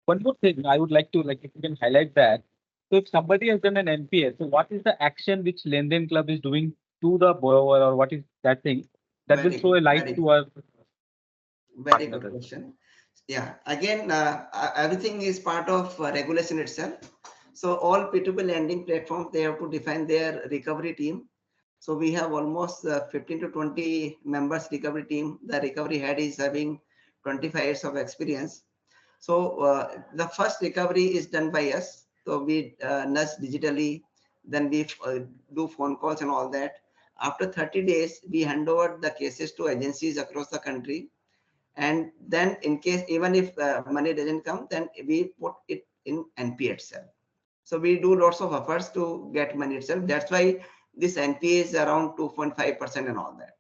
One more thing I would like to if you can highlight that. So if somebody has done an NPA, so what is the action which LenDenClub is doing to the borrower, or what is that thing that will Very throw good. a light to our Very good partner? question. Yeah, again, everything is part of regulation itself. So all P2P lending platforms, they have to define their recovery team. So we have almost 15 to 20 members recovery team. The recovery head is having 25 years of experience. So the first recovery is done by us. So we nudge digitally, then we do phone calls and all that. After 30 days, we hand over the cases to agencies across the country, and then in case even if money doesn't come, then we put it in NPA itself. So we do lots of efforts to get money itself. That's why this NPA is around 2.5% and all that.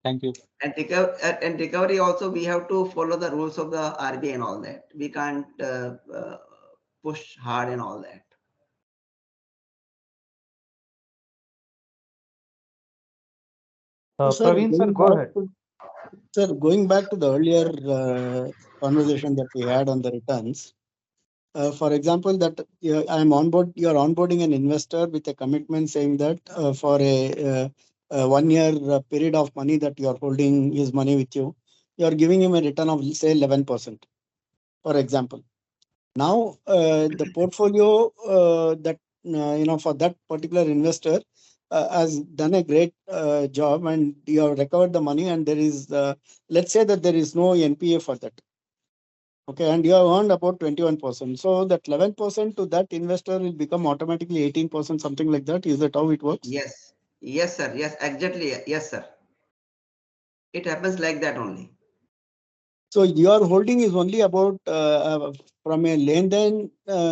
Thank you. And recovery also, we have to follow the rules of the RBI and all that. We can't push hard and all that. So, sir, Praveen, sir, go ahead. Going back to the earlier conversation that we had on the returns, for example, that you're onboarding an investor with a commitment saying that for a 1 year period of money that you're holding his money with you, you're giving him a return of say 11%, for example. Now, the portfolio that for that particular investor has done a great job, and you have recovered the money, and there is, let's say that there is no NPA for that. Okay, and you have earned about 21%. So that 11% to that investor will become automatically 18%, something like that. Is that how it works? Yes, yes, sir. Yes, exactly. Yes, sir. It happens like that only. So your holding is only about from a LenDen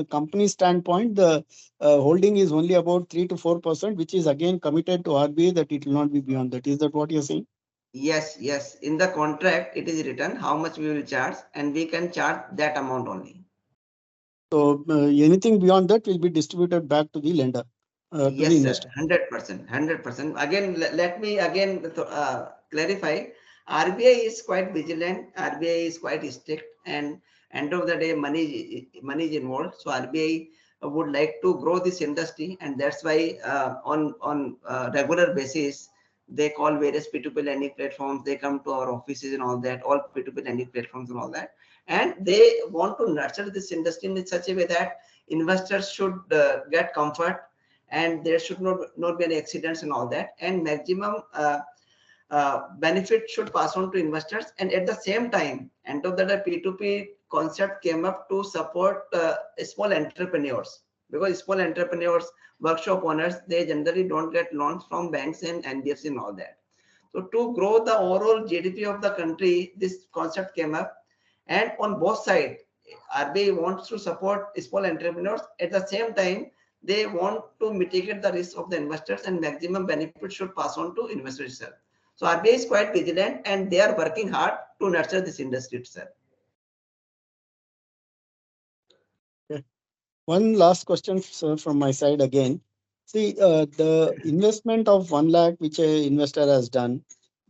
company standpoint, the holding is only about 3 to 4%, which is again committed to RBI that it will not be beyond that. Is that what you're saying? Yes, yes. In the contract, it is written how much we will charge, and we can charge that amount only. So anything beyond that will be distributed back to the lender, to the Yes, sir. investor. 100%. 100%. Again, let me again clarify. RBI is quite vigilant. RBI is quite strict, and end of the day, money is involved. So RBI would like to grow this industry, and that's why on regular basis they call various P2P lending platforms. They come to our offices and all that, all P2P lending platforms and all that, and they want to nurture this industry in such a way that investors should get comfort, and there should not be any accidents and all that, and maximum benefit should pass on to investors. And at the same time, end of the day, P2P concept came up to support small entrepreneurs, because small entrepreneurs, workshop owners, they generally don't get loans from banks and NBFC and all that. So to grow the overall GDP of the country, this concept came up, and on both sides, RBI wants to support small entrepreneurs. At the same time, they want to mitigate the risk of the investors, and maximum benefit should pass on to investors itself. So RBI is quite vigilant, and they are working hard to nurture this industry itself. Okay. One last question, sir, from my side again. See, the investment of 1 lakh which a investor has done,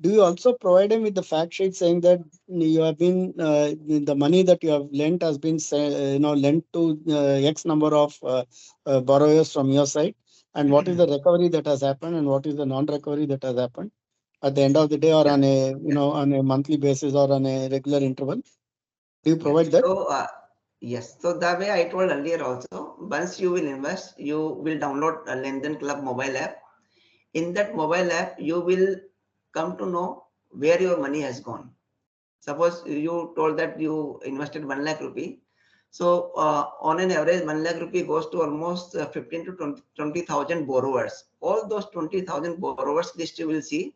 do you also provide him with the fact sheet saying that you have been the money that you have lent has been lent to X number of borrowers from your side, and what is the recovery that has happened and what is the non-recovery that has happened at the end of the day, or on a on a monthly basis or on a regular interval? Do you provide that? So yes, so the way I told earlier also, once you will invest, you will download a LenDenClub mobile app. In that mobile app, you will come to know where your money has gone. Suppose you told that you invested 1 lakh rupee. So on an average, 1 lakh rupee goes to almost 15 to 20,000 borrowers. All those 20,000 borrowers list you will see,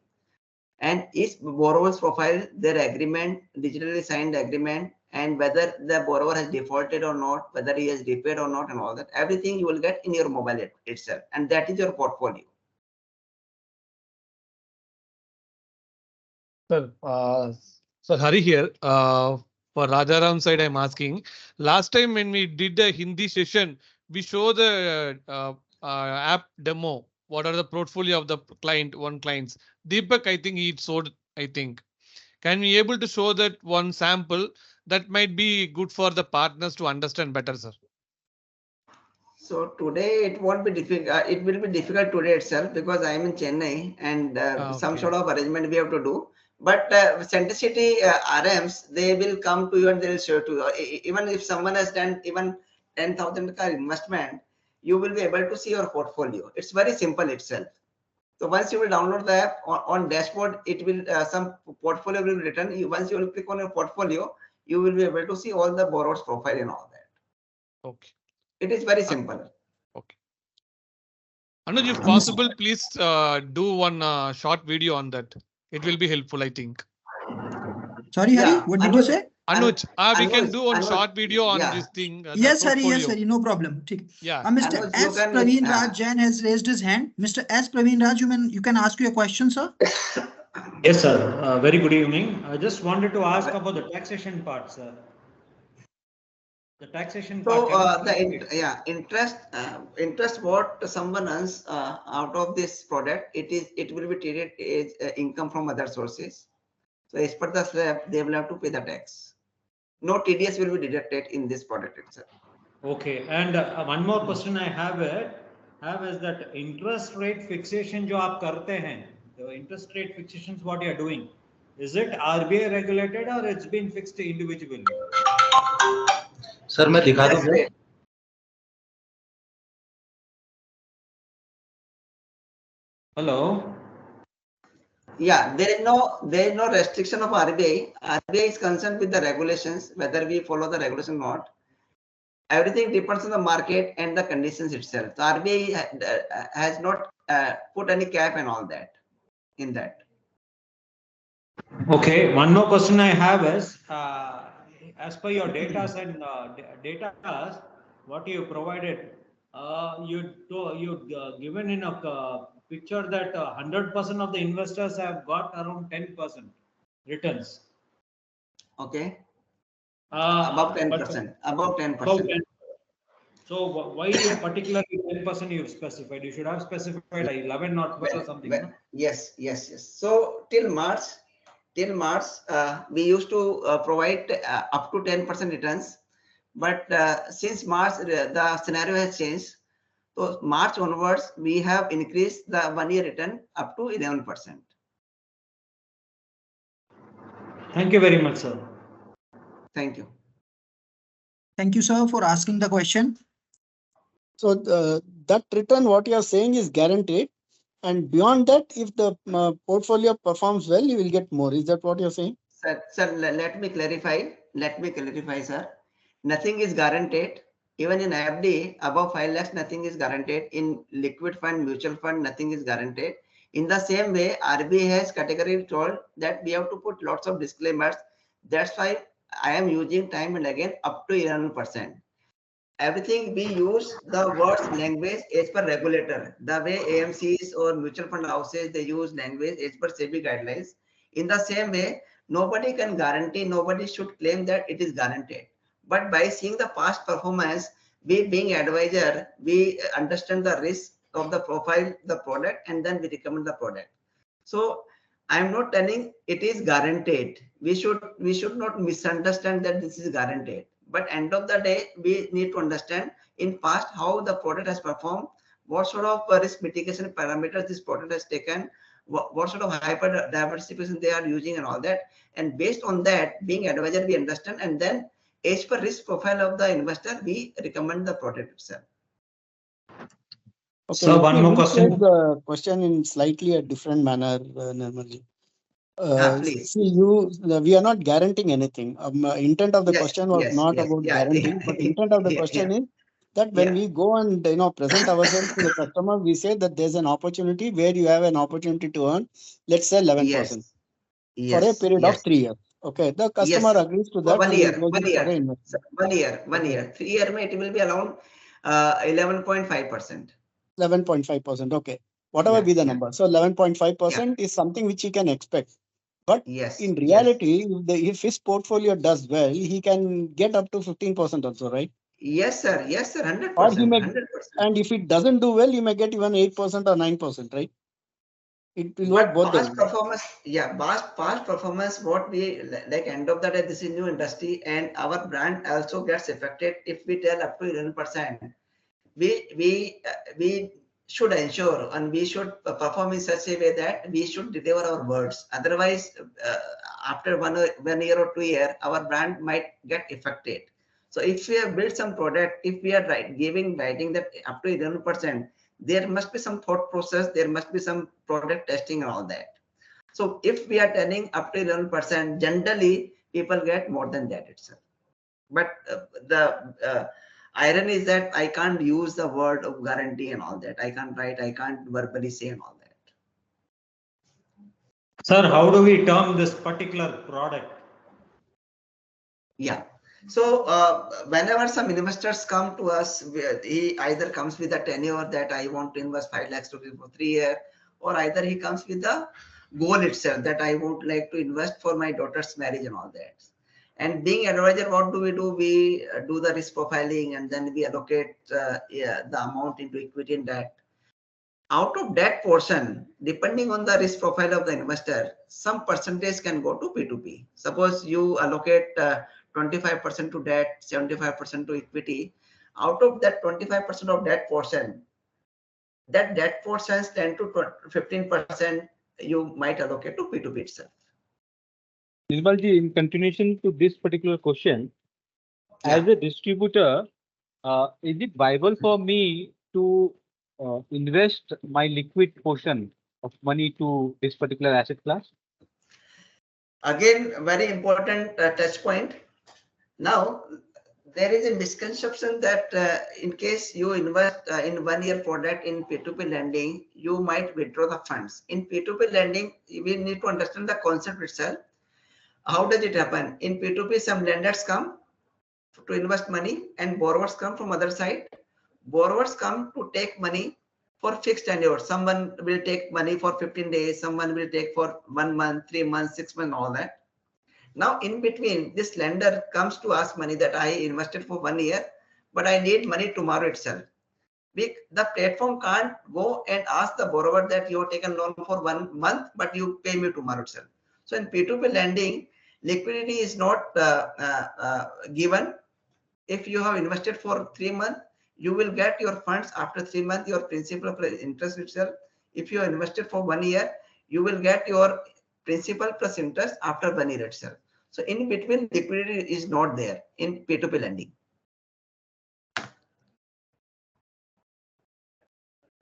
and each borrower's profile, their agreement, digitally signed agreement, and whether the borrower has defaulted or not, whether he has repaid or not, and all that, everything you will get in your mobile itself, and that is your portfolio. Sir, Sir Hari here. For Rajaram side, I'm asking. Last time when we did the Hindi session, we show the app demo. What are the portfolio of the client, one clients? Deepak, I think he showed, I think. Can we able to show that one sample that might be good for the partners to understand better, sir? So today it won't be difficult. It will be difficult today itself because I am in Chennai and some Okay. sort of arrangement we have to do. But Centricity RMs, they will come to you and they will show to you. Even if someone has done even 10,000 investment, you will be able to see your portfolio. It's very simple itself. So once you will download the app on dashboard, it will some portfolio will be written. Once you will click on your portfolio, you will be able to see all the borrowers profile and all that. Okay. It is very simple. Okay. Anuj, if Understood. possible, please do one short video on that. It will be helpful, I think. Sorry, Hari, Yeah, what did you say? Anuj, we can do one Anuj, short video on yeah. this thing. The Yes, Hari, yes, portfolio. Hari, no problem. ठीक. Yeah. Mr. Anuj, you S. can, Praveen Raj Jain has raised his hand. Mr. S. Praveen Raj, you can ask your question, sir. Yes, sir. Very good evening. I just wanted to ask about the taxation part, sir. The taxation So part. interest what someone earns out of this product, it will be treated as income from other sources. So as per the slab, they will have to pay the tax. No TDS will be deducted in this product itself. Okay, and one more question I have is that interest rate fixation जो आप करते हैं, the interest rate fixations what you are doing, is it RBI regulated or it's been fixed individually? Sir मैं दिखा दूं क्या? Hello. Yeah, there is no restriction of RBI. RBI is concerned with the regulations, whether we follow the regulation or not. Everything depends on the market and the conditions itself. The RBI has not put any cap and all that in that. Okay, one more question I have is, as per your data and data, what you provided, you given in a picture that 100% of the investors have got around 10% returns. Okay. About 10%. About 10%. So why particularly 10% you've specified? You should have specified 11 or 12 or something. No? Yes. So till March, we used to provide up to 10% returns. But since March, the scenario has changed. So March onwards, we have increased the 1 year return up to 11%. Thank you very much, sir. Thank you. Thank you, sir, for asking the question. So that return, what you are saying is guaranteed. And beyond that, if the portfolio performs well, you will get more. Is that what you're saying? Sir, let me clarify, sir. Nothing is guaranteed. Even in FD, above 5 lakhs, nothing is guaranteed. In liquid fund, mutual fund, nothing is guaranteed. In the same way, RBI has categorically told that we have to put lots of disclaimers. That's why I am using time and again up to 11%. Everything we use the words language as per regulator. The way AMCs or mutual fund houses, they use language as per SEBI guidelines. In the same way, nobody can guarantee, nobody should claim that it is guaranteed. But by seeing the past performance, we being advisor, we understand the risk of the profile, the product, and then we recommend the product. So I'm not telling it is guaranteed. We should not misunderstand that this is guaranteed. But end of the day, we need to understand in past how the product has performed, what sort of risk mitigation parameters this product has taken, what sort of hyper diversification they are using and all that. And based on that, being advisor, we understand, and then as per risk profile of the investor, we recommend the product itself. Okay, So one more question. The question in slightly a different manner, Nirmal. Please. See, we are not guaranteeing anything. Intent of the question was not about guaranteeing, but intent of the question is that when we go and present ourselves to the customer, we say that there's an opportunity where you have an opportunity to earn, let's say 11% for a period of 3 years. Okay, the customer agrees to that. 1 year. 1 year. 3 year, it will be around 11.5%. 11.5%. Okay, whatever be the number. So 11.5% is something which he can expect. But in reality, if his portfolio does well, he can get up to 15% also, right? Yes, sir. 100%. Or he may, 100%. and if it doesn't do well, you may get even 8% or 9%, right? it will work But both the past ways. performance, yeah, past performance, what we like end of the day, this is new industry and our brand also gets affected if we tell up to 11%. We should ensure and we should perform in such a way that we should deliver our words. Otherwise, after 1 year or 2 year, our brand might get affected. So if we have built some product, if we are writing that up to 11%, there must be some thought process, there must be some product testing and all that. So if we are telling up to 11%, generally people get more than that itself. But the irony is that I can't use the word of guarantee and all that. I can't write, I can't verbally say and all that. Sir, how do we term this particular product? Yeah. So whenever some investors come to us, he either comes with a tenure that I want to invest 5 lakhs rupees for 3 years, or either he comes with the goal itself that I would like to invest for my daughter's marriage and all that. And being advisor, what do? We do the risk profiling and then we allocate the amount into equity and debt. Out of that portion, depending on the risk profile of the investor, some percentage can go to P2P. Suppose you allocate 25% to debt, 75% to equity. Out of that 25% of that portion, that debt portion 10 to 15% you might allocate to P2P itself. Nirmalji, in continuation to this particular question, as a distributor, is it viable for me to invest my liquid portion of money to this particular asset class? Again, very important touch point. Now, there is a misconception that in case you invest in 1 year product in P2P lending, you might withdraw the funds. In P2P lending, we need to understand the concept itself. How does it happen? In P2P, some lenders come to invest money and borrowers come from other side. Borrowers come to take money for fixed tenure. Someone will take money for 15 days, someone will take for 1 month, 3 months, 6 months, all that. Now, in between, this lender comes to ask money that I invested for 1 year, but I need money tomorrow itself. The platform can't go and ask the borrower that you have taken loan for 1 month, but you pay me tomorrow itself. So in P2P lending, liquidity is not given. If you have invested for 3 months, you will get your funds after 3 months, your principal plus interest itself. If you have invested for 1 year, you will get your principal plus interest after 1 year itself. So in between, liquidity is not there in P2P lending.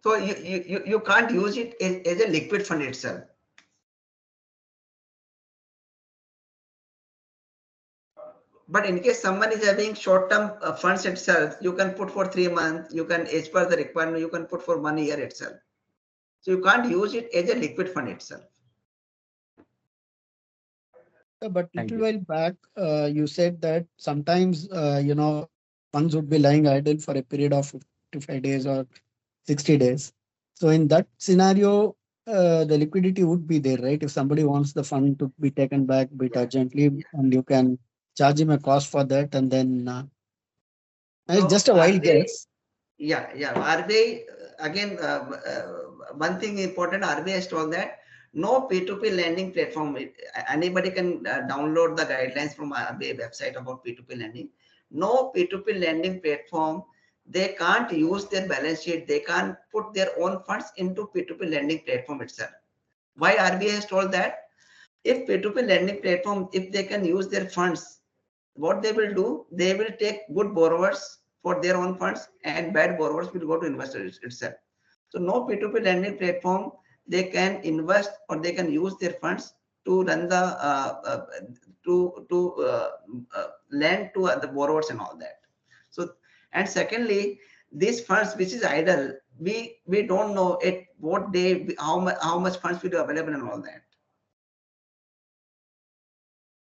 So you can't use it as a liquid fund itself. But in case someone is having short-term funds itself, you can put for 3 months, you can, as per the requirement, you can put for 1 year itself. So you can't use it as a liquid fund itself. But little while back, you said that sometimes, funds would be lying idle for a period of 55 days or 60 days. So in that scenario, the liquidity would be there, right? If somebody wants the fund to be taken back a bit urgently, and you can charge him a cost for that, and then it's just a wild guess. Yeah. RBI, again, one thing important, RBI has told that no P2P lending platform, anybody can download the guidelines from RBI website about P2P lending. No P2P lending platform, they can't use their balance sheet, they can't put their own funds into P2P lending platform itself. Why RBI has told that? If P2P lending platform, if they can use their funds, what they will do, they will take good borrowers for their own funds and bad borrowers will go to investors itself. So no P2P lending platform, they can invest or they can use their funds to run the lend to the borrowers and all that. So, and secondly, these funds which is idle, we don't know at what day how much funds will be available and all that.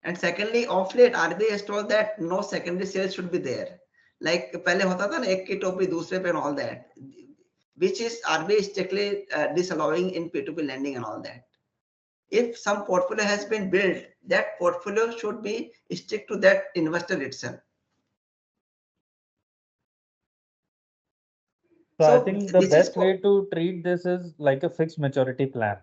And secondly, of late RBI has told that no secondary sales should be there. Like पहले होता था ना एक की टोपी दूसरे पे and all that, which is RBI strictly disallowing in P2P lending and all that. If some portfolio has been built, that portfolio should be stick to that investor itself. So I think the best way to treat this is like a fixed maturity plan.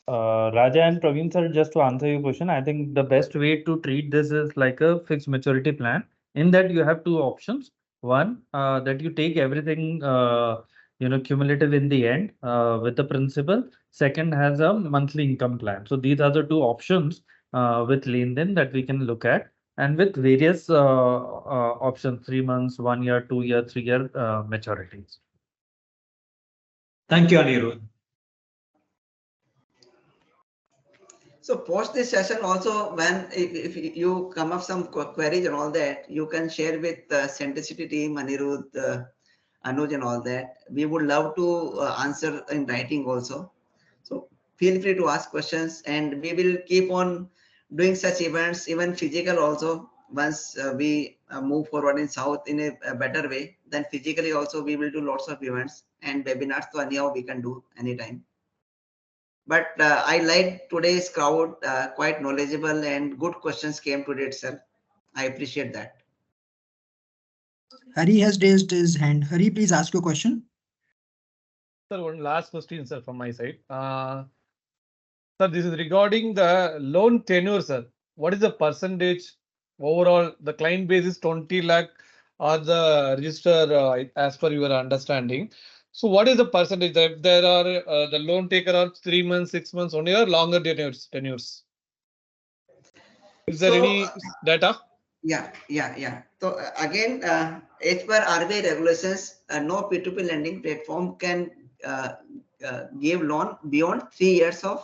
Raja and Praveen sir, just to answer your question, I think the best way to treat this is like a fixed maturity plan. In that you have two options. One, that you take everything, cumulative in the end with the principal. Second has a monthly income plan. So these are the two options with LenDen that we can look at, and with various options: 3 months, 1 year, 2 year, 3 year maturities. Thank you, Anirudh. So post this session also, when if you come up some queries and all that, you can share with the Centricity team, Anirudh, Anuj and all that. We would love to answer in writing also. So feel free to ask questions, and we will keep on doing such events, even physical also. Once we move forward in South in a better way, then physically also we will do lots of events and webinars. So anyhow we can do anytime. But I like today's crowd, quite knowledgeable and good questions came today itself. I appreciate that. Hari has raised his hand. Hari, please ask your question. Sir, one last question, sir, from my side. Sir, this is regarding the loan tenure, sir. What is the percentage overall? The client base is 20 lakh or the register as per your understanding. So what is the percentage? If there are the loan taker are 3 months, 6 months only, or longer tenures? Is there any data? Yeah. So again, as per RBI regulations, no P2P lending platform can give loan beyond 3 years of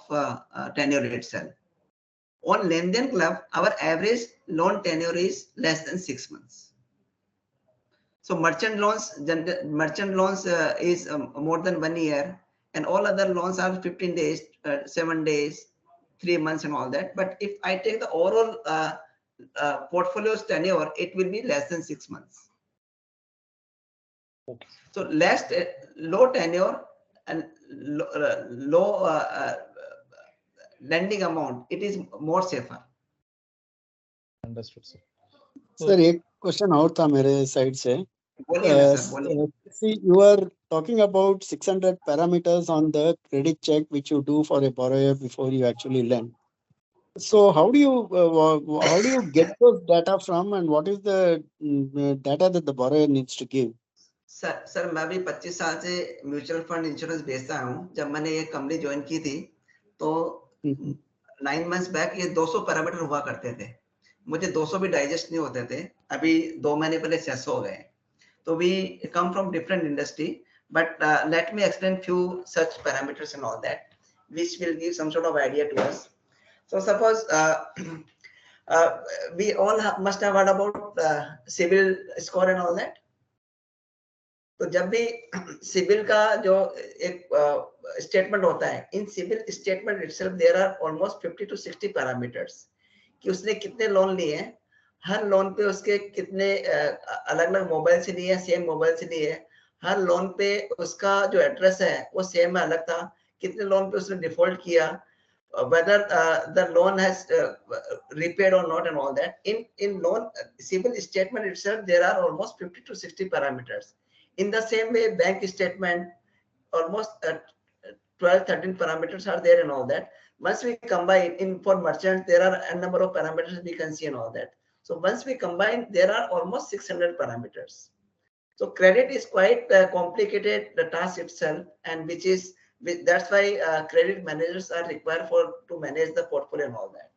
tenure itself. On LenDenClub, our average loan tenure is less than 6 months. So merchant loans is more than 1 year, and all other loans are 15 days, 7 days, 3 months, and all that. But if I take the overall portfolio's tenure, it will be less than 6 months. Okay. So low tenure and low lending amount, it is more safer. Understood, sir. Sir एक question और था मेरे side से. बोलिए ना sir, बोलिए. See, you are talking about 600 parameters on the credit check which you do for a borrower before you actually lend. So how do you get those data from, and what is the data that the borrower needs to give? Sir मैं भी 25 साल से mutual fund insurance बेचता हूँ. जब मैंने ये company join की थी तो 9 months बैक ये 200 पैरामीटर हुआ करते थे. मुझे 200 भी डाइजेस्ट नहीं होते थे. अभी 2 महीने पहले 600 हो गए. So we come from different industry, but let me explain few such parameters and all that, which will give some sort of idea to us. So suppose we all must have heard about CBO score and all that. तो जब भी CBO का जो एक statement होता है, in CBO statement itself there are almost 50 to 60 parameters कि उसने कितने लोन लिए हैं, हर लोन पे उसके कितने अलग अलग मोबाइल से लिए, सेम मोबाइल से लिए, हर लोन पे उसका जो एड्रेस है वो सेम है, अलग था, कितने लोन पे उसने डिफॉल्ट किया, whether the loan has repaid or not, and all that. In loan CBO statement itself there are almost 50 to 60 parameters. In the same way, bank statement almost 12-13 parameters are there and all that. Once we combine, in for merchants there are a number of parameters we can see and all that. So once we combine, there are almost 600 parameters. So credit is quite complicated, the task itself, and that's why credit managers are required to manage the portfolio and all that.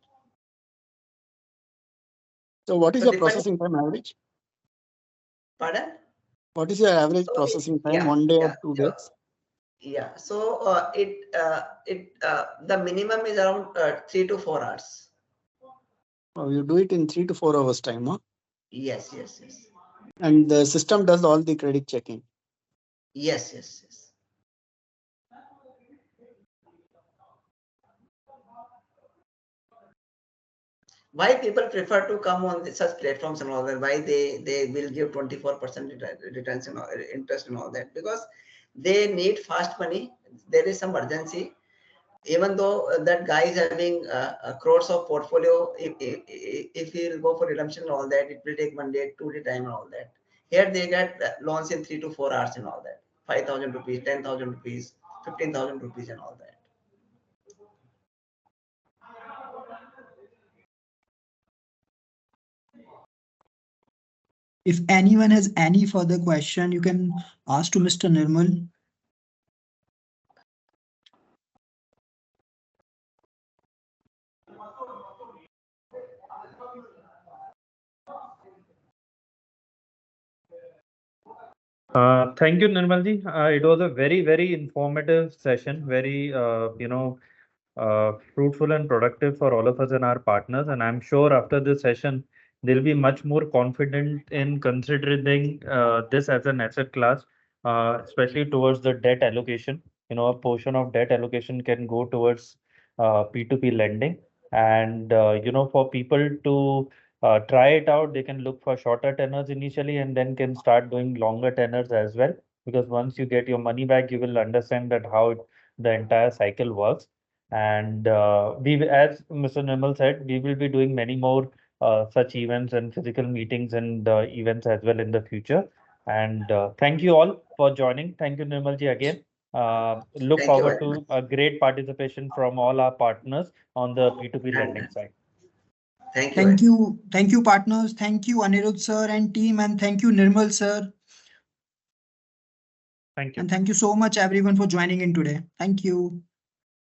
So what is your processing time average? Pardon? What is your average processing time? 1 day or 2 days? Yeah. So the minimum is around 3 to 4 hours. Oh, you do it in 3 to 4 hours time, huh? Yes. And the system does all the credit checking. Yes. Why people prefer to come on such platforms and all that? Why they will give 24% returns and interest and all that? Because they need fast money. There is some urgency. Even though that guy is having crores of portfolio, if he will go for redemption and all that, it will take 1 day, 2 day time and all that. Here they get loans in 3 to 4 hours and all that. 5,000 rupees, 10,000 rupees, 15,000 rupees and all that. If anyone has any further question, you can ask to Mr. Nirmal. Thank you, Nirmalji. It was a very, very informative session, very, fruitful and productive for all of us and our partners. And I'm sure after this session, they'll be much more confident in considering this as an asset class, especially towards the debt allocation. A portion of debt allocation can go towards P2P lending. And, for people to try it out, they can look for shorter tenors initially and then can start doing longer tenors as well. Because once you get your money back, you will understand that how the entire cycle works. And as Mr. Nirmal said, we will be doing many more such events and physical meetings and events as well in the future. And thank you all for joining. Thank you, Nirmalji, again. Look Thank you forward very much. to a great participation from all our partners on the P2P lending side. Thank you. Thank you, partners. Thank you, Anirudh sir and team, and thank you, Nirmal sir. Thank you. And thank you so much, everyone, for joining in today. Thank you.